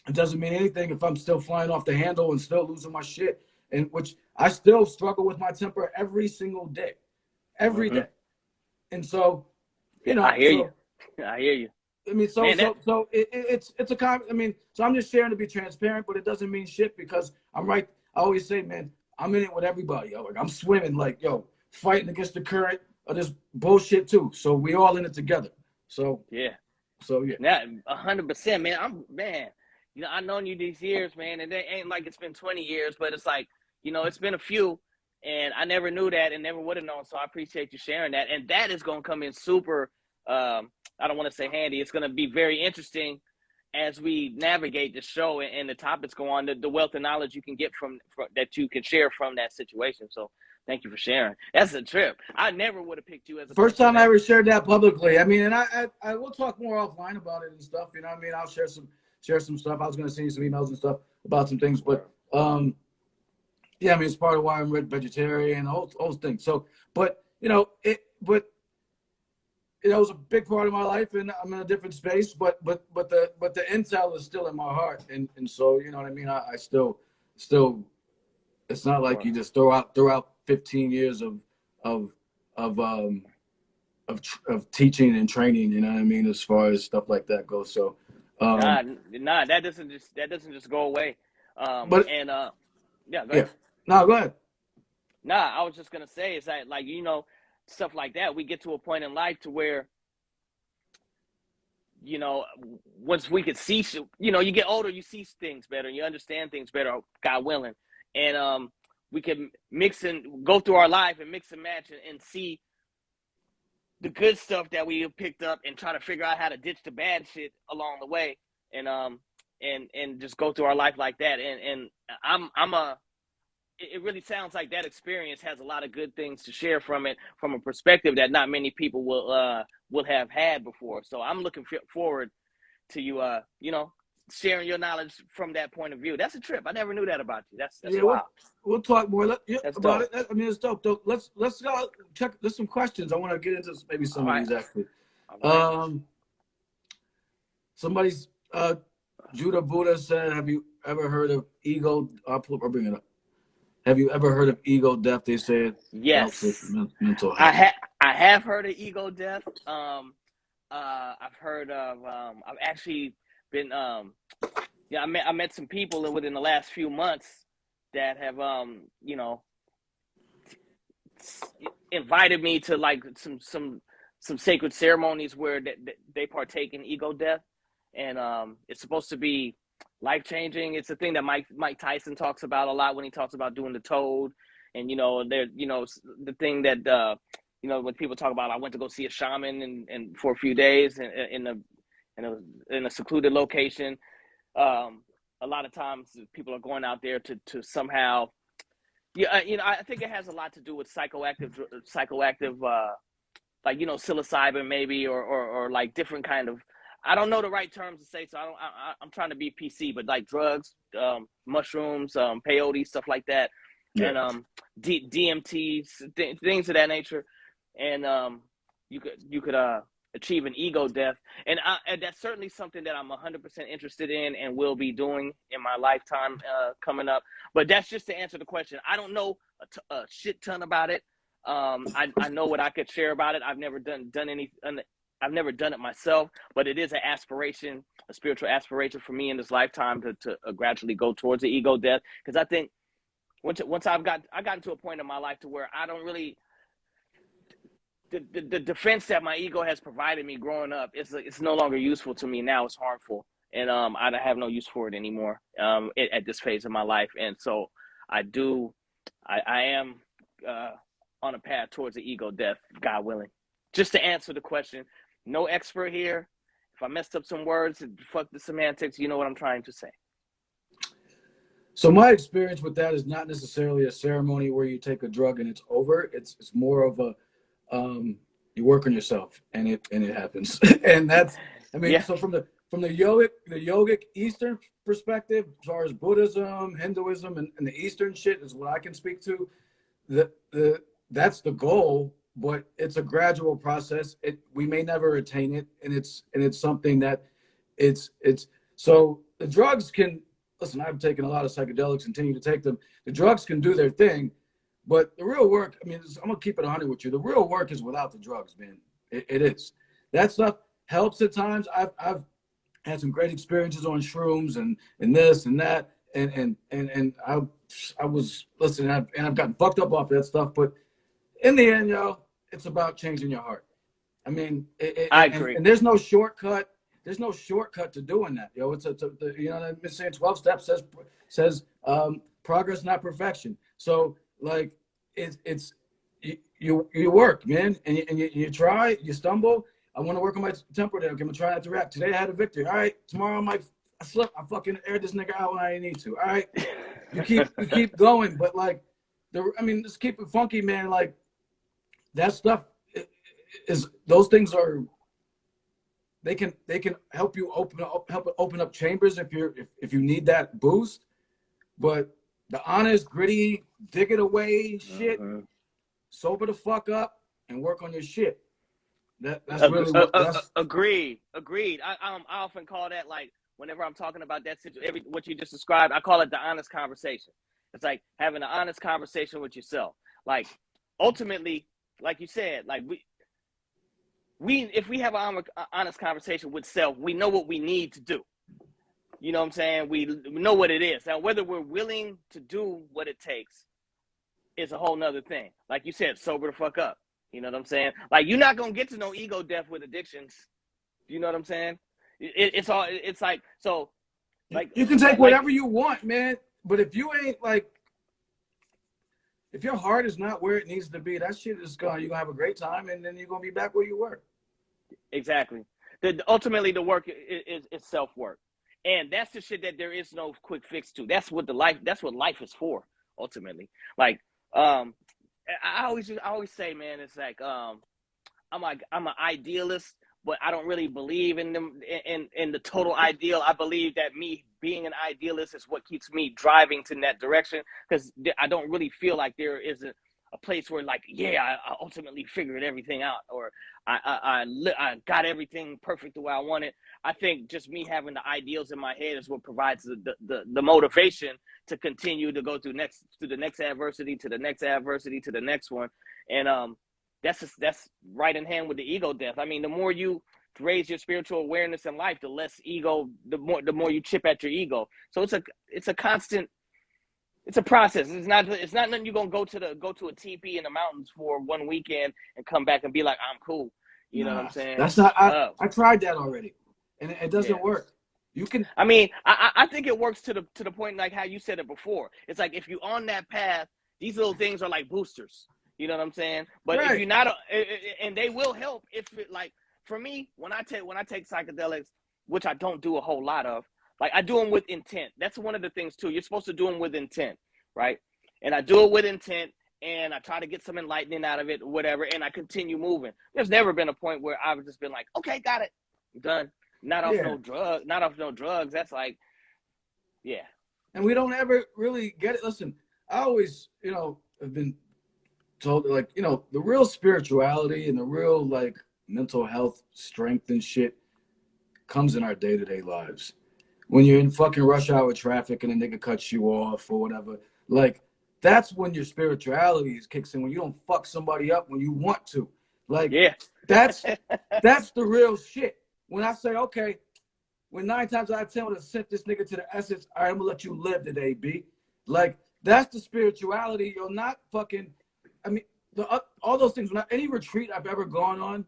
Speaker 2: it doesn't mean anything if I'm still flying off the handle and still losing my shit. And which I still struggle with my temper every single day, every day. And so,
Speaker 1: I hear you. I hear you.
Speaker 2: I mean, it's a I mean, so I'm just sharing to be transparent, but it doesn't mean shit because I'm right. I always say, man, I'm in it with everybody. Like I'm swimming, like fighting against the current of this bullshit too. So we all in it together. So
Speaker 1: yeah.
Speaker 2: So yeah.
Speaker 1: Yeah, 100%, man. I've known you these years, man, and it ain't like it's been 20 years, but it's like, it's been a few, and I never knew that and never would have known. So I appreciate you sharing that. And that is going to come in super, I don't want to say handy. It's going to be very interesting as we navigate the show and the topics go on, the wealth of knowledge you can get from that you can share from that situation. So thank you for sharing. That's a trip. I never would have picked you as a
Speaker 2: First
Speaker 1: person
Speaker 2: time I
Speaker 1: that.
Speaker 2: ever shared that publicly. I mean, and I will talk more offline about it and stuff. You know what I mean? I'll share some stuff. I was going to send you some emails and stuff about some things, but yeah, I mean, it's part of why I'm vegetarian, whole thing. So, but it was a big part of my life, and I'm in a different space. But the intel is still in my heart, and so you know what I mean. I still, it's not like you just throw out 15 years of teaching and training. You know what I mean, as far as stuff like that goes. So,
Speaker 1: Nah, that doesn't just go away.
Speaker 2: But
Speaker 1: Yeah, go
Speaker 2: yeah,
Speaker 1: ahead.
Speaker 2: no, go ahead.
Speaker 1: Nah, I was just gonna say is that like stuff like that. We get to a point in life to where once we could see, you get older, you see things better, and you understand things better, God willing, and we can mix and go through our life and mix and match and see the good stuff that we have picked up and try to figure out how to ditch the bad shit along the way, and just go through our life like that. And it really sounds like that experience has a lot of good things to share from it, from a perspective that not many people will have had before. So I'm looking forward to you, sharing your knowledge from that point of view. That's a trip. I never knew that about you. That's
Speaker 2: Yeah,
Speaker 1: wild.
Speaker 2: we'll talk more about
Speaker 1: Dope.
Speaker 2: it. I mean, it's dope. Let's go check. There's some questions I want to get into. Maybe some of these actually.
Speaker 1: All right.
Speaker 2: Somebody's Judah Buddha said, "Have you ever heard of ego?" I'll bring it up. Have you ever heard of ego death? They said helps with
Speaker 1: Yes,
Speaker 2: mental health.
Speaker 1: I have heard of ego death. I've heard of. I've actually been. I met some people within the last few months that have invited me to like some sacred ceremonies where they partake in ego death, and it's supposed to be life changing. It's a thing that Mike Tyson talks about a lot when he talks about doing the toad, and the thing that when people talk about I went to go see a shaman and for a few days in a secluded location. A lot of times people are going out there to somehow, I think it has a lot to do with psychoactive, like psilocybin maybe, or like different kind of. I don't know the right terms to say, so I'm trying to be PC, but like drugs, mushrooms, peyote, stuff like that,
Speaker 2: Yeah.
Speaker 1: and DMTs, things of that nature, and you could achieve an ego death, and that's certainly something that I'm 100% interested in and will be doing in my lifetime coming up. But that's just to answer the question. I don't know a shit ton about it. I know what I could share about it. I've never done any. I've never done it myself, but it is an aspiration, a spiritual aspiration for me in this lifetime to gradually go towards the ego death. Because I think once I got to a point in my life to where I don't really. The defense that my ego has provided me growing up it's no longer useful to me now. It's harmful, and I have no use for it anymore at this phase of my life. And so I am on a path towards the ego death, God willing. Just to answer the question, no expert here. If I messed up some words, fuck the semantics, you know what I'm trying to say.
Speaker 2: So my experience with that is not necessarily a ceremony where you take a drug and it's over. It's more of a you work on yourself and it happens. And that's, I mean,
Speaker 1: Yeah.
Speaker 2: so from the yogic Eastern perspective, as far as Buddhism, Hinduism, and the Eastern shit is what I can speak to. That's the goal, but it's a gradual process. We may never attain it, and it's something that it's so the drugs can listen. I've taken a lot of psychedelics, continue to take them. The drugs can do their thing. But the real work, I mean, I'm going to keep it 100 with you. The real work is without the drugs, man. It is. That stuff helps at times. I've had some great experiences on shrooms and this and that. And I was, listen, I've gotten fucked up off that stuff. But in the end, it's about changing your heart. I mean,
Speaker 1: I agree.
Speaker 2: and there's no shortcut. there's no shortcut to doing that. You know, you know, I've been saying 12 steps says progress, not perfection. So like it's you work, man, and you try, you stumble. I want to work on my temper today. Okay, I'm gonna try not to react. Today I had a victory. All right, tomorrow I slip. I fucking aired this nigga out when I didn't need to. All right, you keep going, but like I mean, just keep it funky, man. Like that stuff is those things are. They can help you open up chambers if you need that boost. But the honest, gritty, dig it away shit, sober the fuck up and work on your shit. That's really what that's
Speaker 1: agreed. I often call that, like, whenever I'm talking about that situation, what you just described, I call it the honest conversation. It's like having an honest conversation with yourself. Like ultimately, like you said, like if we have an honest conversation with self, we know what we need to do. You know what I'm saying? We know what it is. Now, whether we're willing to do what it takes is a whole nother thing. Like you said, sober the fuck up. You know what I'm saying? Like, you're not going to get to no ego death with addictions. You know what I'm saying? It's like, so, like,
Speaker 2: you can take whatever you want, man. But if you ain't like, if your heart is not where it needs to be, that shit is gone. You're going to have a great time, and then you're going to be back where you were.
Speaker 1: Exactly. Ultimately, the work is self-work. And that's the shit that there is no quick fix to. That's what life is for, ultimately. Like, I always say, man, it's like, I'm an idealist, but I don't really believe in the total ideal. I believe that me being an idealist is what keeps me driving in that direction, because I don't really feel like there is a place where, like, yeah, I ultimately figured everything out, or I got everything perfect the way I want it. I think just me having the ideals in my head is what provides the motivation to continue to go through the next adversity, to the next adversity, to the next one. And that's right in hand with the ego death. I mean, the more you raise your spiritual awareness in life, the less ego, the more you chip at your ego. So it's a constant. It's a process. It's not nothing you're gonna go to a teepee in the mountains for one weekend and come back and be like, I'm cool. You know what I'm saying?
Speaker 2: That's not. I tried that already, and it doesn't work. You can.
Speaker 1: I mean, I think it works to the point, like how you said it before. It's like, if you're on that path, these little things are like boosters. You know what I'm saying? But if you're not, and they will help. If it, like, for me, when I take psychedelics, which I don't do a whole lot of. Like, I do them with intent. That's one of the things too. You're supposed to do them with intent, right? And I do it with intent, and I try to get some enlightening out of it or whatever, and I continue moving. There's never been a point where I've just been like, okay, got it, done. Not off no drugs. That's like, yeah.
Speaker 2: And we don't ever really get it. Listen, I always, have been told, like, the real spirituality and the real, like, mental health strength and shit comes in our day-to-day lives. When you're in fucking rush hour traffic and a nigga cuts you off or whatever, like, that's when your spirituality kicks in, when you don't fuck somebody up when you want to. Like, that's the real shit. When I say, okay, when 9 times out of 10 would have sent this nigga to the essence, all right, I'm gonna let you live today, B. Like, that's the spirituality. You're not fucking, I mean, all those things, any retreat I've ever gone on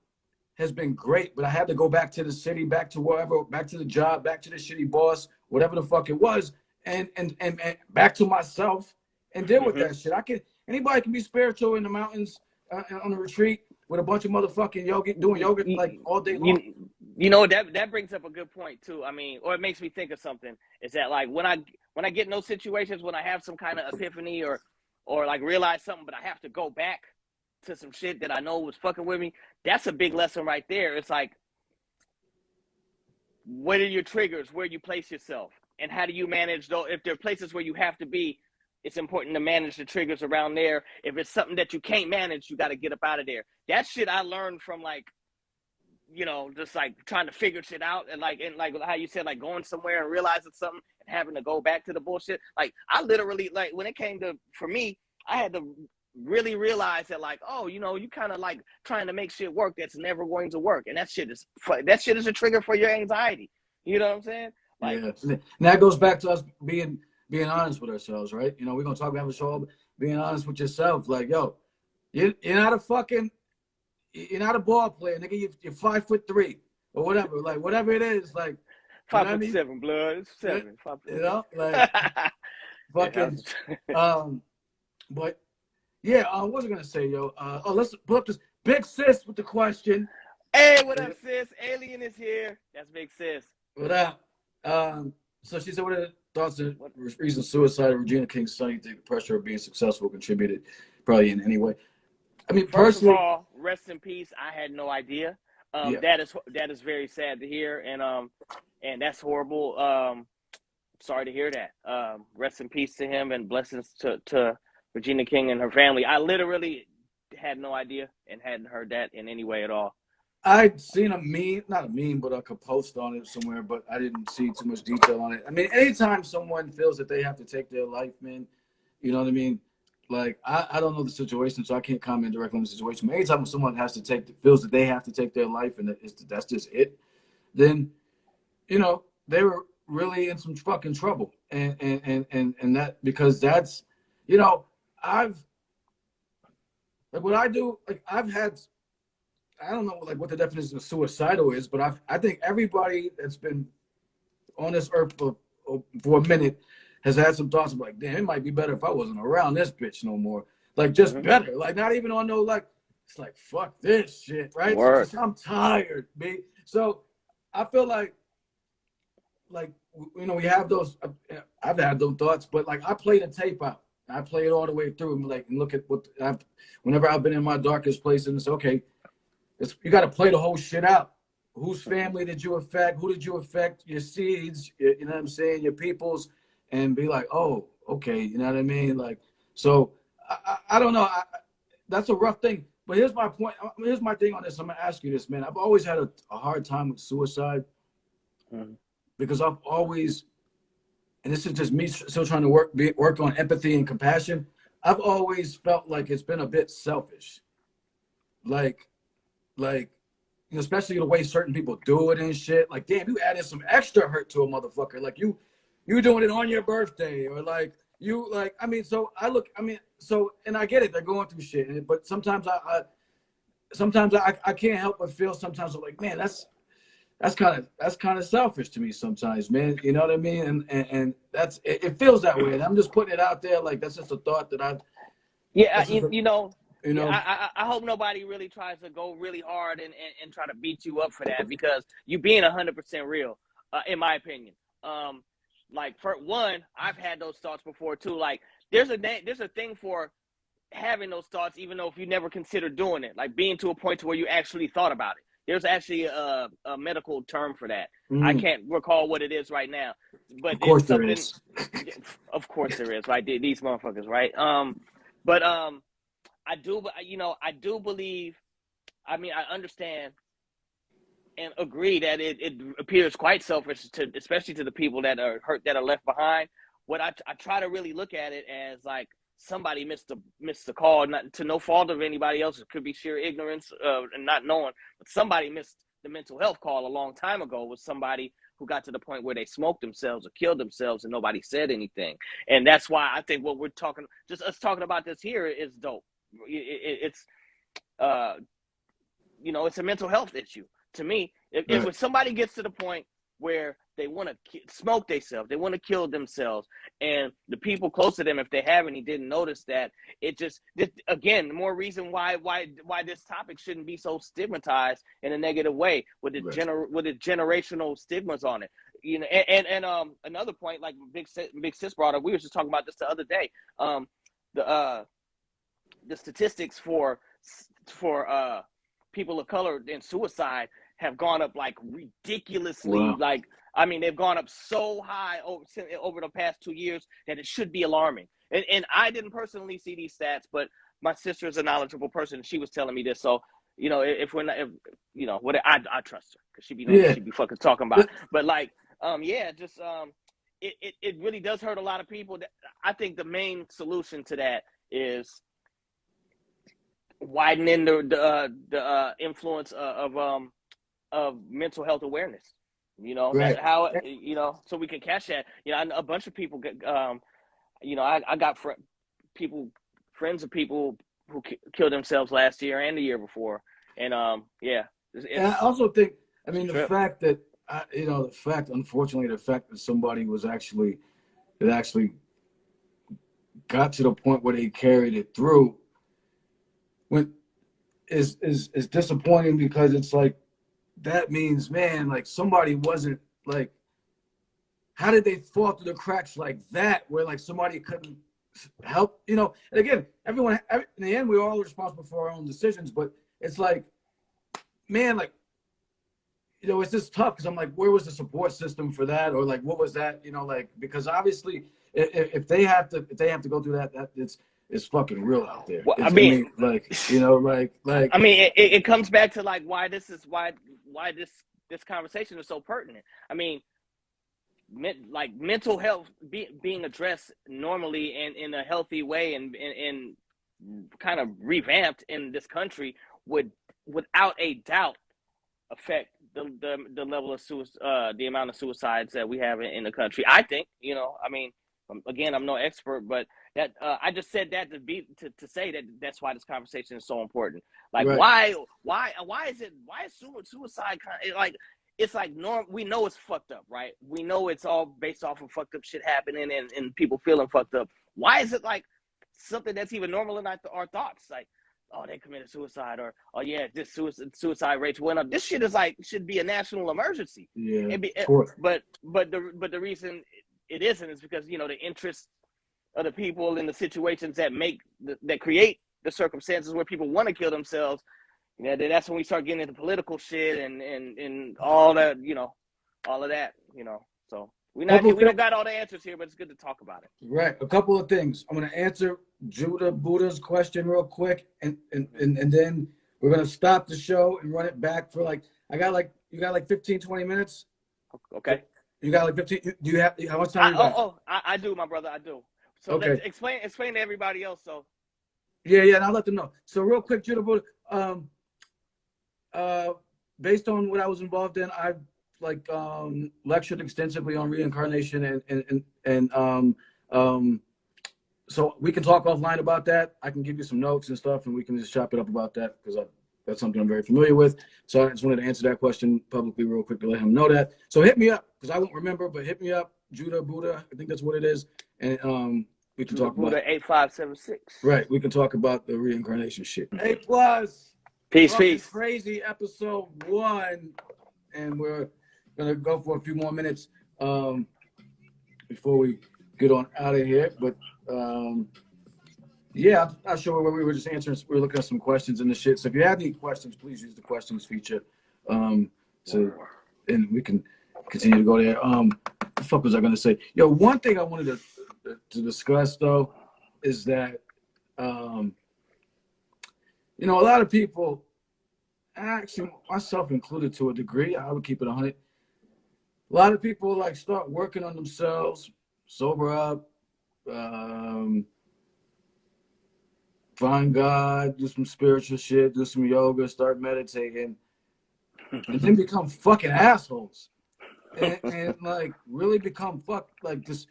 Speaker 2: has been great, but I had to go back to the city, back to wherever, back to the job, back to the shitty boss, whatever the fuck it was, and back to myself and deal with that shit. Anybody can be spiritual in the mountains on a retreat with a bunch of motherfucking yoga, doing yoga like all day long.
Speaker 1: That brings up a good point too. I mean, or it makes me think of something. Is that, like, when I get in those situations, when I have some kind of epiphany or like realize something, but I have to go back to some shit that I know was fucking with me, that's a big lesson right there. It's like, what are your triggers, where you place yourself, and how do you manage those? If there are places where you have to be, it's important to manage the triggers around there. If it's something that you can't manage, you got to get up out of there. That shit I learned from, like, just like trying to figure shit out, and like how you said, like, going somewhere and realizing something and having to go back to the bullshit. Like, I literally, like, when it came to, for me, I had to really realize that, like, oh, you kind of like trying to make shit work that's never going to work, and that shit is a trigger for your anxiety. You know what I'm saying? Like,
Speaker 2: yeah. And that goes back to us being honest with ourselves, right? We're gonna talk about a show, being honest with yourself. Like, yo, you're not a ball player, nigga. You're 5'3". or whatever. Like whatever it is, like you know what I mean?
Speaker 1: 5'7", blood. It's
Speaker 2: Yeah,
Speaker 1: 7. 5
Speaker 2: you know, like
Speaker 1: yeah,
Speaker 2: fucking but yeah, what was I gonna say, yo? Let's put up this big sis with the question.
Speaker 1: hey, what up, sis? Alien is here. That's big sis.
Speaker 2: What up? So she said, what are the thoughts and reasons suicide of Regina King's son? You think the pressure of being successful contributed probably in any way? I mean,
Speaker 1: First of
Speaker 2: personally,
Speaker 1: all, rest in peace. I had no idea.
Speaker 2: yeah.
Speaker 1: That is very sad to hear, and that's horrible. Sorry to hear that. Rest in peace to him, and blessings to Regina King and her family. I literally had no idea and hadn't heard that in any way at all.
Speaker 2: I'd seen a meme, not a meme, but like a post on it somewhere, but I didn't see too much detail on it. I mean, anytime someone feels that they have to take their life, man, you know what I mean? Like, I don't know the situation, so I can't comment directly on the situation. But anytime someone has to feels that they have to take their life and that's just it, then, you know, they were really in some fucking trouble. And that, because that's, you know, like what I do, like I've had, I don't know like what the definition of suicidal is, but I think everybody that's been on this earth for a minute has had some thoughts of like, damn, it might be better if I wasn't around this bitch no more. Like just better. Like not even on no like it's like fuck this shit, right? So
Speaker 1: Word.
Speaker 2: just I'm tired, B. So I feel like you know we have those. I've had those thoughts, but like I play the tape out. I play it all the way through and like and look at what whenever I've been in my darkest place and it's okay. You got to play the whole shit out. Whose family did you affect? Who did you affect? Your seeds, you know what I'm saying? Your peoples, and be like, oh, okay, you know what I mean? Like, so I don't know. That's a rough thing. But here's my point. Here's my thing on this. I'm gonna ask you this, man. I've always had a hard time with suicide because I've always, and this is just me still trying to work on empathy and compassion. I've always felt like it's been a bit selfish, like you know, especially the way certain people do it and shit. Like, damn, you added some extra hurt to a motherfucker. Like you doing it on your birthday, or like you like. I mean, so I look. I mean, so and I get it. They're going through shit, but sometimes I can't help but feel sometimes I'm like, man, that's kind of selfish to me sometimes, man. You know what I mean? And that's it feels that way. And I'm just putting it out there. Like that's just a thought that I.
Speaker 1: Yeah,
Speaker 2: That's just a,
Speaker 1: you know,
Speaker 2: you know.
Speaker 1: I hope nobody really tries to go really hard and try to beat you up for that because you being 100% real, in my opinion. Like for one, I've had those thoughts before too. Like there's a thing for having those thoughts, even though if you never considered doing it, like being to a point to where you actually thought about it. There's actually a medical term for that. I can't recall what it is right now, but
Speaker 2: Of course
Speaker 1: it's
Speaker 2: there
Speaker 1: something.
Speaker 2: is.
Speaker 1: Of course there is, right? These motherfuckers, right? But I do, I do believe. I mean, I understand and agree that it appears quite selfish to, especially to the people that are hurt, that are left behind. What I try to really look at it as like somebody missed the call, not to no fault of anybody else. It could be sheer ignorance and not knowing, but somebody missed the mental health call a long time ago. Was somebody who got to the point where they smoked themselves or killed themselves and nobody said anything. And that's why I think what we're talking, just us talking about this here, is dope. It's it's a mental health issue to me. If
Speaker 2: Right.
Speaker 1: somebody gets to the point where they want to smoke themselves, they want to kill themselves, and the people close to them, if they have any, didn't notice that, again, more reason why this topic shouldn't be so stigmatized in a negative way with the
Speaker 2: Right.
Speaker 1: generational stigmas on it. And another point, like big sis brought up, we were just talking about this the other day. The statistics for people of color in suicide have gone up like ridiculously.
Speaker 2: Wow.
Speaker 1: Like, I mean, they've gone up so high over the past 2 years that it should be alarming. And I didn't personally see these stats, but my sister is a knowledgeable person. And she was telling me this. So, if we're not, what I trust her because she be knowing what
Speaker 2: Yeah.
Speaker 1: she be fucking talking about. But like, it really does hurt a lot of people. I think the main solution to that is widening the influence of mental health awareness.
Speaker 2: Right.
Speaker 1: That how so we can catch that. A bunch of people get I got friends of people who killed themselves last year and the year before, and yeah,
Speaker 2: And I
Speaker 1: it's
Speaker 2: also think I mean, the
Speaker 1: Trip.
Speaker 2: fact that unfortunately, the fact that somebody was actually that actually got to the point where they carried it through, when is disappointing because it's like that means, man, like somebody wasn't like, how did they fall through the cracks like that, where like somebody couldn't help, you know? And again, in the end, we're all responsible for our own decisions, but it's like, man, like, you know, it's just tough because I'm like, where was the support system for that, or like, what was that, you know, like, because obviously, if they have to go through that, it's fucking real out there.
Speaker 1: Well, I
Speaker 2: I
Speaker 1: mean,
Speaker 2: mean, like, you know, like,
Speaker 1: I mean, it comes back to like why this conversation is so pertinent. I mean, like mental health being addressed normally and in a healthy way and kind of revamped in this country would without a doubt affect the level of the amount of suicides that we have in the country. I think, you know, I mean, again, I'm no expert, but that I just said that to say that that's why this conversation is so important. Like,
Speaker 2: right.
Speaker 1: why is suicide like, it's like we know it's fucked up, right? We know it's all based off of fucked up shit happening and people feeling fucked up. Why is it like something that's even normal in our thoughts? Like, oh, they committed suicide, or oh yeah, this suicide rates went up. This shit is like should be a national emergency.
Speaker 2: Yeah, of course.
Speaker 1: But the reason it isn't is because, you know, the interests of the people in the situations that create the circumstances where people want to kill themselves. Yeah, that's when we start getting into political shit and all that, you know, all of that, you know. So we don't got all the answers here, but it's good to talk about it.
Speaker 2: Right. A couple of things. I'm gonna answer Buddha's question real quick, and then we're gonna stop the show and run it back for like, you got like 15, 20 minutes.
Speaker 1: Okay.
Speaker 2: You got like 15. Do you have how much time?
Speaker 1: I do, my brother, I do. So
Speaker 2: okay.
Speaker 1: Let's explain to everybody else. So
Speaker 2: yeah, and I'll let them know. So real quick, Judah Buddha, based on what I was involved in, I've like lectured extensively on reincarnation and so we can talk offline about that. I can give you some notes and stuff, and we can just chop it up about that because that's something I'm very familiar with. So I just wanted to answer that question publicly real quick to let him know that. So hit me up because I won't remember, but hit me up, Judah Buddha. I think that's what it is, and we can talk
Speaker 1: Buddha
Speaker 2: about
Speaker 1: 8576.
Speaker 2: Right, we can talk about the reincarnation shit. A+.
Speaker 1: Peace.
Speaker 2: Crazy episode 1, and we're gonna go for a few more minutes before we get on out of here. But yeah, I'm not sure where we were just answering. We were looking at some questions and the shit. So if you have any questions, please use the questions feature. And we can continue to go there. What the fuck was I gonna say? Yo, one thing I wanted to discuss though is that you know, a lot of people, actually myself included to a degree, I would keep it 100. A lot of people like start working on themselves, sober up, find God, do some spiritual shit, do some yoga, start meditating, and then become fucking assholes. And like really become like this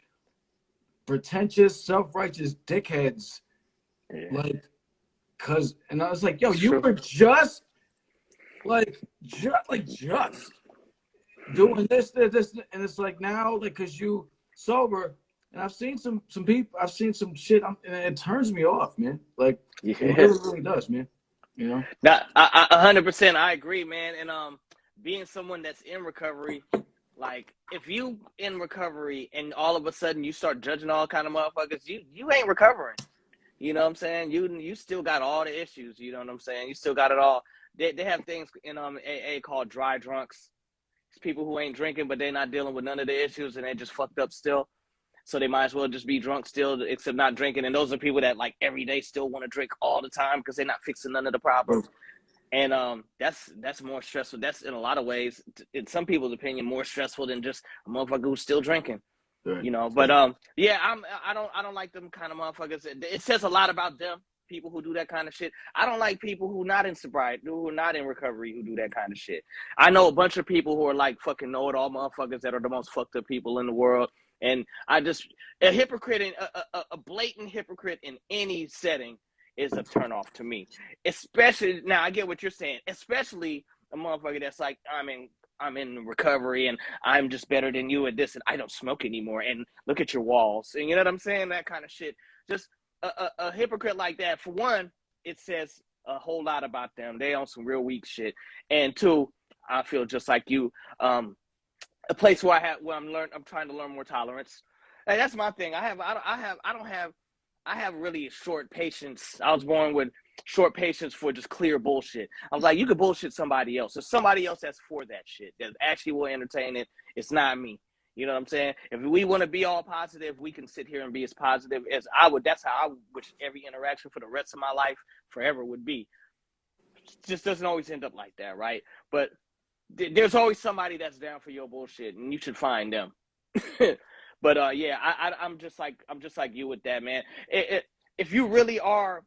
Speaker 2: pretentious, self-righteous dickheads. Yeah. And I was like, yo, you were just doing this, and it's like now, like, cause you sober, and I've seen some people, I've seen some shit, and it turns me off, man. Like, it really does, man. You know.
Speaker 1: Now, 100%, I agree, man. And being someone that's in recovery, like, if you in recovery and all of a sudden you start judging all kind of motherfuckers, you ain't recovering. You know what I'm saying? You still got all the issues. You know what I'm saying? You still got it all. They have things in AA called dry drunks. It's people who ain't drinking, but they're not dealing with none of the issues, and they just fucked up still. So they might as well just be drunk still, except not drinking. And those are people that like every day still want to drink all the time because they're not fixing none of the problems. And that's more stressful. That's in a lot of ways, in some people's opinion, more stressful than just a motherfucker who's still drinking. Right. You know, but yeah, I don't like them kind of motherfuckers. It says a lot about them, people who do that kind of shit. I don't like people who not in sobriety, who are not in recovery, who do that kind of shit. I know a bunch of people who are like fucking know-it-all motherfuckers that are the most fucked up people in the world. And a hypocrite, a blatant hypocrite in any setting is a turnoff to me. Especially, now I get what you're saying, especially a motherfucker that's like, I'm in I'm in recovery and I'm just better than you at this and I don't smoke anymore and look at your walls. And you know what I'm saying? That kind of shit. Just a hypocrite like that, for one, it says a whole lot about them. They on some real weak shit. And two, I feel just like you. A place where I'm trying to learn more tolerance. And that's my thing. I have really short patience. I was born with short patience for just clear bullshit. I was like, you could bullshit somebody else. There's somebody else that's for that shit, that actually will entertain it. It's not me. You know what I'm saying? If we want to be all positive, we can sit here and be as positive as I would. That's how I wish every interaction for the rest of my life forever would be. It just doesn't always end up like that, right? But there's always somebody that's down for your bullshit, and you should find them. But yeah, I'm just like you with that, man. If you really are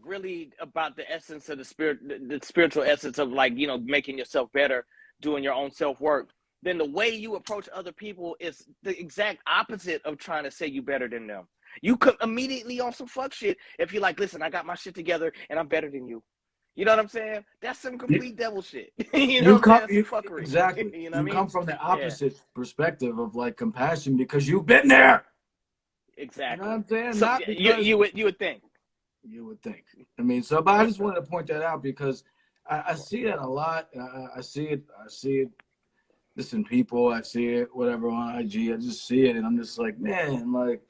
Speaker 1: really about the essence of the spiritual essence of, like, you know, making yourself better, doing your own self work, then the way you approach other people is the exact opposite of trying to say you better than them. You could immediately on some fuck shit if you're like, listen, I got my shit together and I'm better than you. You know what I'm saying? That's some complete devil shit. You know what I'm saying? That's some fuckery.
Speaker 2: Exactly.
Speaker 1: You know what
Speaker 2: You
Speaker 1: I mean?
Speaker 2: come from the opposite perspective of, like, compassion because you've been there.
Speaker 1: Exactly.
Speaker 2: You know what I'm saying?
Speaker 1: So,
Speaker 2: Not because
Speaker 1: you would think.
Speaker 2: You would think. I mean, so, but I just wanted to point that out because I see that a lot. I see it. Listen, people, I see it, whatever, on IG. I just see it, and I'm just like, man, like,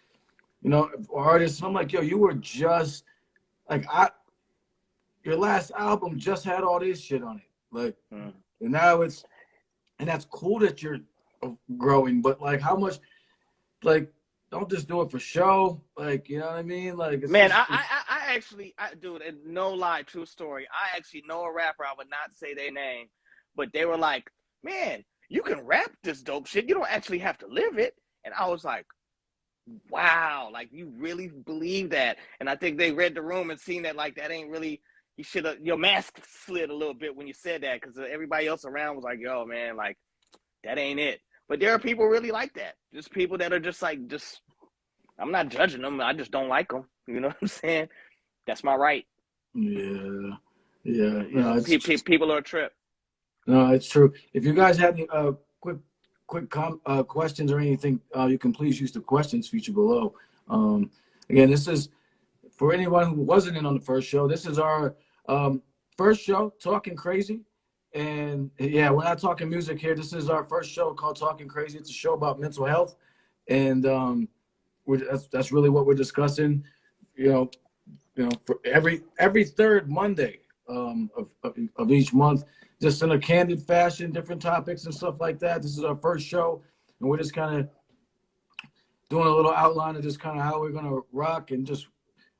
Speaker 2: you know, artists. I'm like, yo, you were just like, your last album just had all this shit on it, like, and now and that's cool that you're growing, but like, how much, like, don't just do it for show, like, you know what I mean, like, it's
Speaker 1: Man,
Speaker 2: just,
Speaker 1: I actually, dude, no lie, true story. I actually know a rapper. I would not say their name, but they were like, man, you can rap this dope shit. You don't actually have to live it. And I was like, wow, like, you really believe that? And I think they read the room and seen that, like, that ain't really, you should have, your mask slid a little bit when you said that, because everybody else around was like, yo, man, like, that ain't it. But there are people really like that. Just people that are just like, I'm not judging them. I just don't like them. You know what I'm saying? That's my right.
Speaker 2: Yeah.
Speaker 1: You
Speaker 2: No,
Speaker 1: know, people are a trip.
Speaker 2: No, it's true. If you guys have any quick questions or anything, you can please use the questions feature below. Again, this is for anyone who wasn't in on the first show. This is our first show, Talkin Crazy. And yeah, we're not talking music here. This is our first show called Talkin Crazy. It's a show about mental health. And that's really what we're discussing. You know, for every third Monday of each month, just in a candid fashion, different topics and stuff like that. This is our first show, and we're just kind of doing a little outline of just kind of how we're gonna rock and just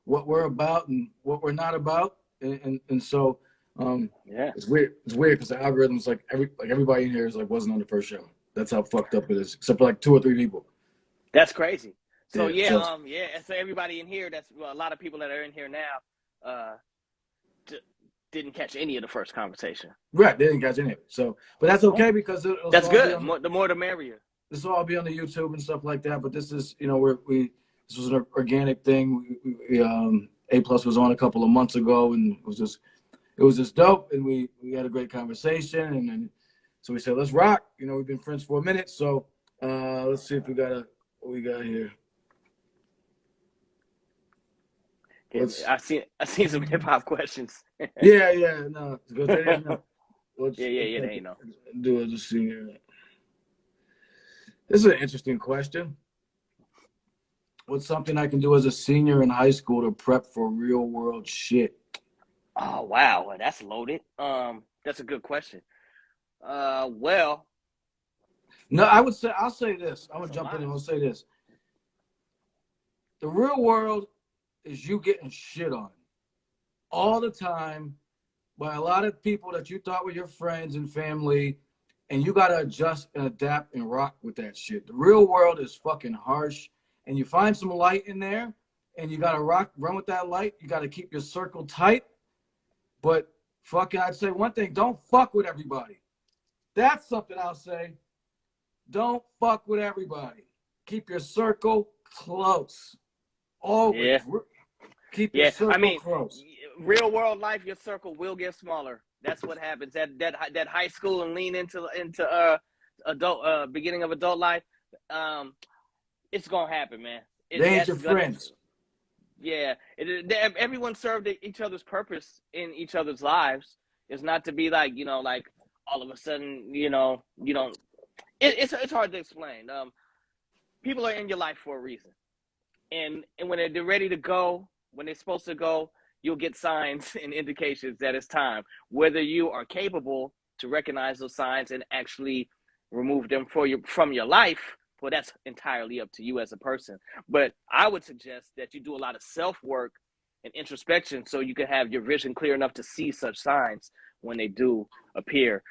Speaker 2: what we're about and what we're not about. And so
Speaker 1: Yeah,
Speaker 2: it's weird. It's weird because the algorithms, like everybody in here is like wasn't on the first show. That's how fucked up it is, except for like 2 or 3 people.
Speaker 1: that's crazy. So
Speaker 2: Yeah.
Speaker 1: so everybody in here, that's a lot of people that are in here now, didn't catch any of the first conversation.
Speaker 2: Right, they didn't catch any of it. So, but that's okay because
Speaker 1: that's good. The more the merrier.
Speaker 2: This will all be on the YouTube and stuff like that. But this is, you know, this was an organic thing. A Plus was on a couple of months ago, and it was just dope. And we had a great conversation, and then so we said, let's rock. You know, we've been friends for a minute, so let's see if what we got here.
Speaker 1: I seen some hip hop questions.
Speaker 2: yeah, no, because they didn't know.
Speaker 1: They ain't know.
Speaker 2: Do it just see here. This is an interesting question. What's something I can do as a senior in high school to prep for real world shit?
Speaker 1: Oh wow, that's loaded. That's a good question. Well,
Speaker 2: no, I'll say this. I'm gonna jump in and I'll say this. The real world is you getting shit on all the time by a lot of people that you thought were your friends and family, and you gotta adjust and adapt and rock with that shit. The real world is fucking harsh, and you find some light in there, and you gotta run with that light. You gotta keep your circle tight, but fucking, I'd say one thing: don't fuck with everybody. That's something I'll say. Don't fuck with everybody. Keep your circle close. Always.
Speaker 1: Yeah.
Speaker 2: Keep your circle close.
Speaker 1: Real world life, your circle will get smaller. That's what happens. That high school and lean into adult beginning of adult life. It's gonna happen, man.
Speaker 2: They ain't
Speaker 1: That's
Speaker 2: your
Speaker 1: gonna.
Speaker 2: friends.
Speaker 1: Yeah, everyone served each other's purpose in each other's lives. It's not to be like, like all of a sudden, you don't. It's hard to explain. People are in your life for a reason, and when they're ready to go, when they're supposed to go, you'll get signs and indications that it's time. Whether you are capable to recognize those signs and actually remove them from your life, well, that's entirely up to you as a person. But I would suggest that you do a lot of self work and introspection so you can have your vision clear enough to see such signs when they do appear.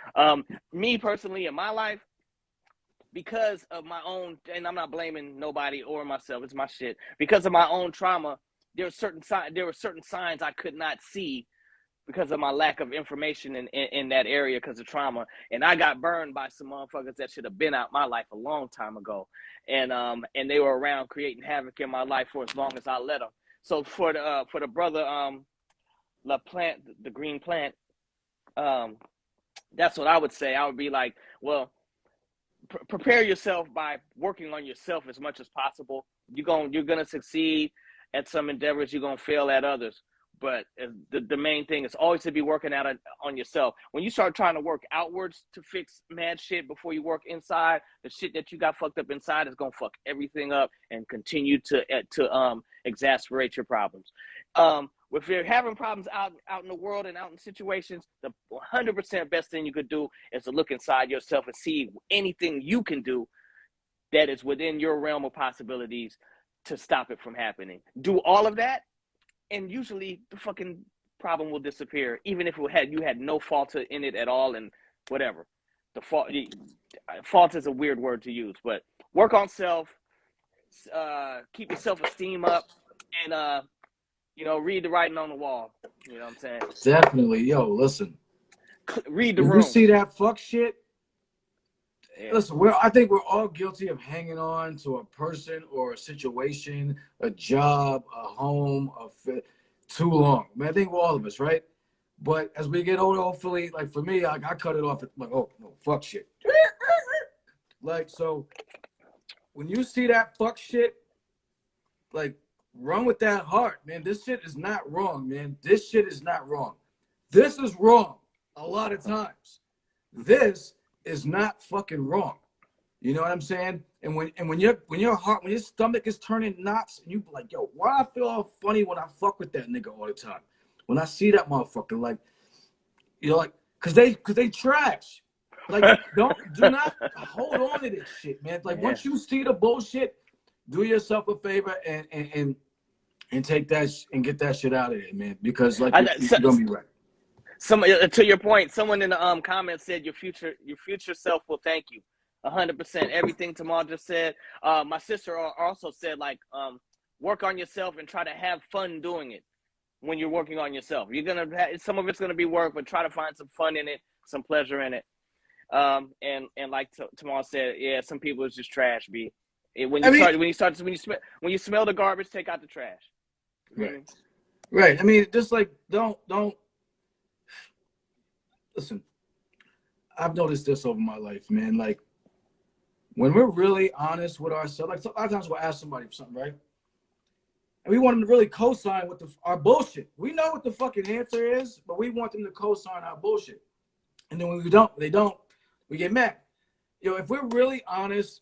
Speaker 1: Me personally, in my life, because of my own, and I'm not blaming nobody or myself, it's my shit. Because of my own trauma, there were certain signs I could not see because of my lack of information in that area because of trauma. And I got burned by some motherfuckers that should have been out my life a long time ago. And they were around creating havoc in my life for as long as I let them. So for the brother, La Plant, the green plant, that's what I would say. I would be like, well, prepare yourself by working on yourself as much as possible. You're gonna succeed at some endeavors. You're gonna fail at others. But the main thing is always to be working out on yourself. When you start trying to work outwards to fix mad shit before you work inside, the shit that you got fucked up inside is gonna fuck everything up and continue to exacerbate your problems. If you're having problems out in the world and out in situations, the 100% best thing you could do is to look inside yourself and see anything you can do that is within your realm of possibilities to stop it from happening. Do all of that, and usually the fucking problem will disappear, even if you had no fault in it at all, and whatever. The fault is a weird word to use, but work on self, keep your self-esteem up, and read the writing on the wall. You know what I'm saying?
Speaker 2: Definitely. Yo, listen.
Speaker 1: Read the
Speaker 2: When
Speaker 1: room.
Speaker 2: you see that fuck shit,
Speaker 1: yeah.
Speaker 2: Listen, I think we're all guilty of hanging on to a person or a situation, a job, a home, too long. I mean, I think all of us, right? But as we get older, hopefully, like for me, I cut it off at like, oh, no, fuck shit. Like, so when you see that fuck shit, like, run with that heart, man. This shit is not wrong, man. This shit is not wrong. This is wrong a lot of times. This is not fucking wrong. You know what I'm saying? And when your stomach is turning knots, and you be like, yo, why I feel all funny when I fuck with that nigga all the time? When I see that motherfucker, like, like, cause they trash. Like, do not hold on to this shit, man. Like, once you see the bullshit, do yourself a favor and take that and get that shit out of there, man. Because like you're gonna be right.
Speaker 1: To your point, someone in the comments said your future self will thank you. 100%. Everything Tamal just said. My sister also said, like, work on yourself and try to have fun doing it. When you're working on yourself, you're gonna some of it's gonna be work, but try to find some fun in it, some pleasure in it. And like Tamal said, yeah, some people is just trash. When you smell the garbage, take out the trash.
Speaker 2: Right. Right. I mean, just like don't listen. I've noticed this over my life, man. Like, when we're really honest with ourselves, like, a lot of times we'll ask somebody for something, right? And we want them to really co-sign with our bullshit. We know what the fucking answer is, but we want them to co-sign our bullshit. And then when they don't, we get mad. If we're really honest,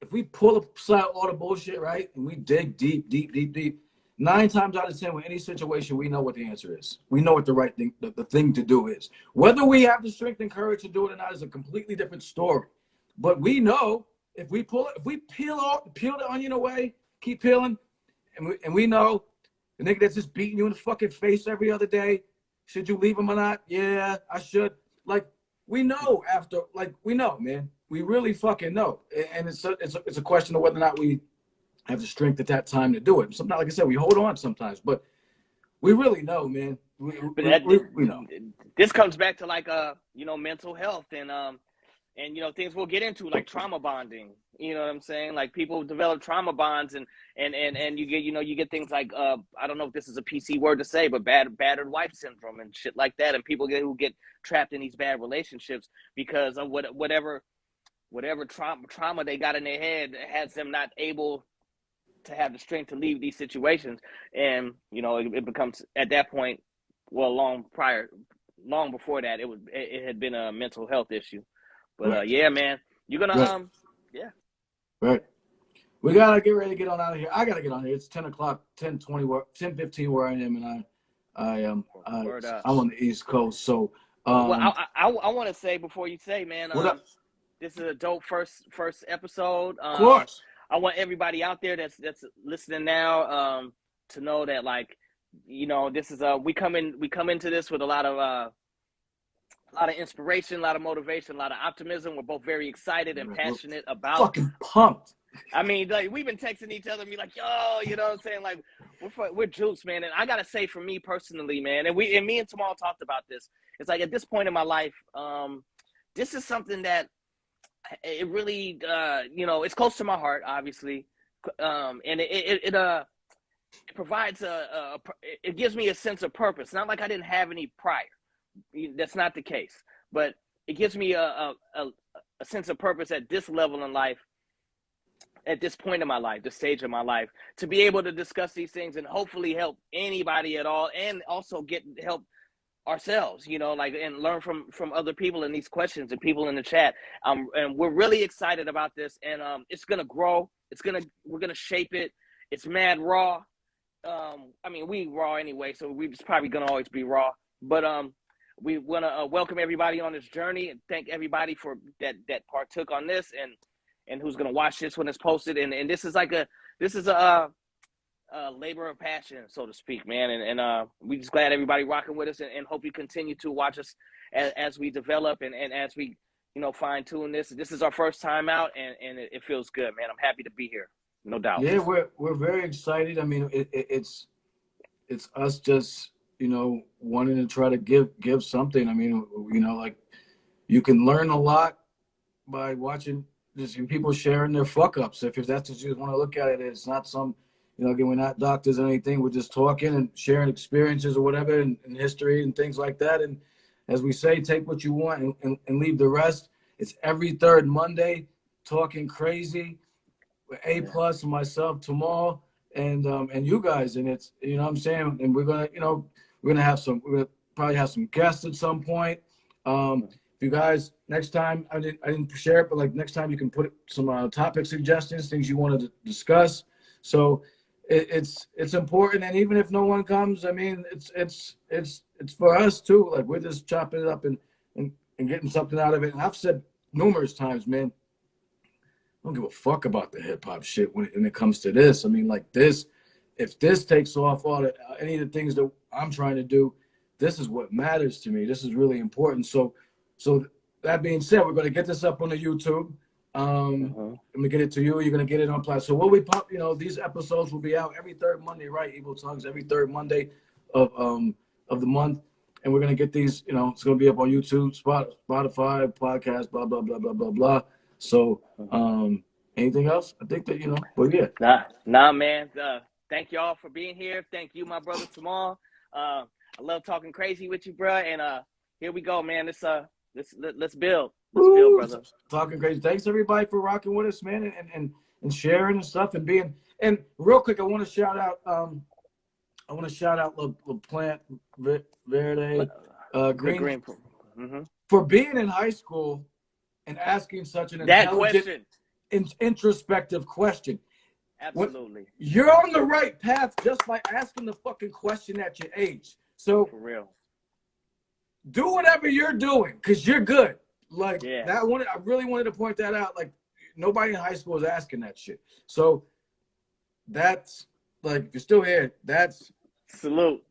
Speaker 2: if we pull aside all the bullshit, right, and we dig deep, 9 times out of 10 with any situation, we know what the answer is. We know what the right thing, the thing to do is. Whether we have the strength and courage to do it or not is a completely different story. But we know if we peel the onion away, keep peeling, and we know the nigga that's just beating you in the fucking face every other day, should you leave him or not? Yeah, I should. Like, we know we know, man. We really fucking know. And it's a question of whether or not we have the strength at that time to do it. Sometimes, like I said, we hold on sometimes, but we really know, man. We know.
Speaker 1: This comes back to, like, mental health and things we'll get into, like trauma bonding. You know what I'm saying? Like people develop trauma bonds, and you get things like I don't know if this is a PC word to say, but battered wife syndrome and shit like that, and people who get trapped in these bad relationships because of whatever trauma they got in their head has them not able to have the strength to leave these situations, and it becomes at that point, well, long before that, it had been a mental health issue. But
Speaker 2: Right.
Speaker 1: yeah, man, you're gonna
Speaker 2: Right.
Speaker 1: yeah.
Speaker 2: Right. We gotta get ready to get on out of here. I gotta get on here. It's 10 o'clock, 10:20, 10:15 where I am, and
Speaker 1: Word up.
Speaker 2: I'm on the East Coast. So
Speaker 1: Well, I want to say before you say, man,
Speaker 2: what up?
Speaker 1: this is a dope first episode.
Speaker 2: Of course.
Speaker 1: I want everybody out there that's listening now to know that, like, this is we come into this with a lot of inspiration, a lot of motivation, a lot of optimism. We're both very excited and passionate about.
Speaker 2: Fucking pumped.
Speaker 1: I mean, like, we've been texting each other and be like, yo, you know what I'm saying? Like, we're juiced, man. And I gotta say, for me personally, man, and me and Tamal talked about this. It's like, at this point in my life, this is something that it really, it's close to my heart, obviously, and it provides it gives me a sense of purpose. Not like I didn't have any prior. That's not the case, but it gives me a sense of purpose at this level in life, at this point in my life, this stage of my life, to be able to discuss these things and hopefully help anybody at all, and also get help ourselves, and learn from other people in these questions and people in the chat. And we're really excited about this, and it's gonna grow. We're gonna shape it. It's mad raw. I mean, we raw anyway, so we're just probably gonna always be raw. But we want to welcome everybody on this journey and thank everybody for that partook on this, and who's going to watch this when it's posted. And this is a labor of passion, so to speak, man. And we just glad everybody rocking with us, and hope you continue to watch us as we develop and as we, fine tune this. This is our first time out, and it feels good, man. I'm happy to be here. No doubt.
Speaker 2: Yeah, we're very excited. I mean, it's us just, wanting to try to give something. I mean, like, you can learn a lot by watching just people sharing their fuck ups. If that's what you want to look at it, it's not some, again, we're not doctors or anything. We're just talking and sharing experiences or whatever, and history and things like that. And as we say, take what you want and leave the rest. It's every third Monday, Talkin Crazy, with A+ and myself, Tamal, and you guys. And it's, what I'm saying, and we're gonna probably have some guests at some point. If you guys, next time, I didn't share it, but like next time you can put some topic suggestions, things you wanted to discuss. So it's important, and even if no one comes, I mean, it's for us too. Like, we're just chopping it up and getting something out of it. And I've said numerous times, man, I don't give a fuck about the hip hop shit when it comes to this. I mean, like, this, if this takes off any of the things that I'm trying to do, this is what matters to me. This is really important. So that being said, we're going to get this up on the YouTube. I'm going to get it to you. You're going to get it on platform. So what we pop, these episodes will be out every third Monday, right? Evil Tongues, every third Monday of the month. And we're going to get these, it's going to be up on YouTube, Spotify, podcast, blah, blah, blah, blah, blah, blah. So, anything else? I think that, but yeah.
Speaker 1: Nah, man. Thank y'all for being here. Thank you, my brother Tamal. I love talking crazy with you, bro. And here we go, man. Let's build. Let's build, brother.
Speaker 2: Talking Crazy. Thanks everybody for rocking with us, man, and sharing and stuff and being. And real quick, I want to shout out. La Plant Verde Green for being in high school and asking such an intelligent, introspective question.
Speaker 1: Absolutely.
Speaker 2: You're on the right path just by asking the fucking question at your age. So
Speaker 1: for real,
Speaker 2: do whatever you're doing because you're good. Like, that one, I really wanted to point that out. Like, nobody in high school is asking that shit. So that's, like, if you're still here, that's
Speaker 1: salute.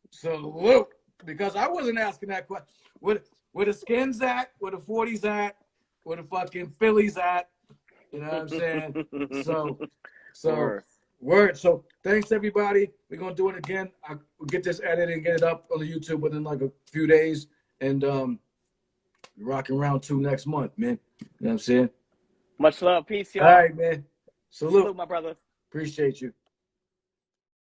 Speaker 2: Because I wasn't asking that question. Where the skins at? Where the 40s at? Where the fucking Phillies at? You know what I'm saying? So word. So thanks everybody. We're gonna do it again. We'll get this edited and get it up on the YouTube within like a few days. And we're rocking round 2 next month, man. You know what I'm saying?
Speaker 1: Much love. Peace,
Speaker 2: All
Speaker 1: y'all.
Speaker 2: right, man. Salute.
Speaker 1: Salute, my brother.
Speaker 2: Appreciate you.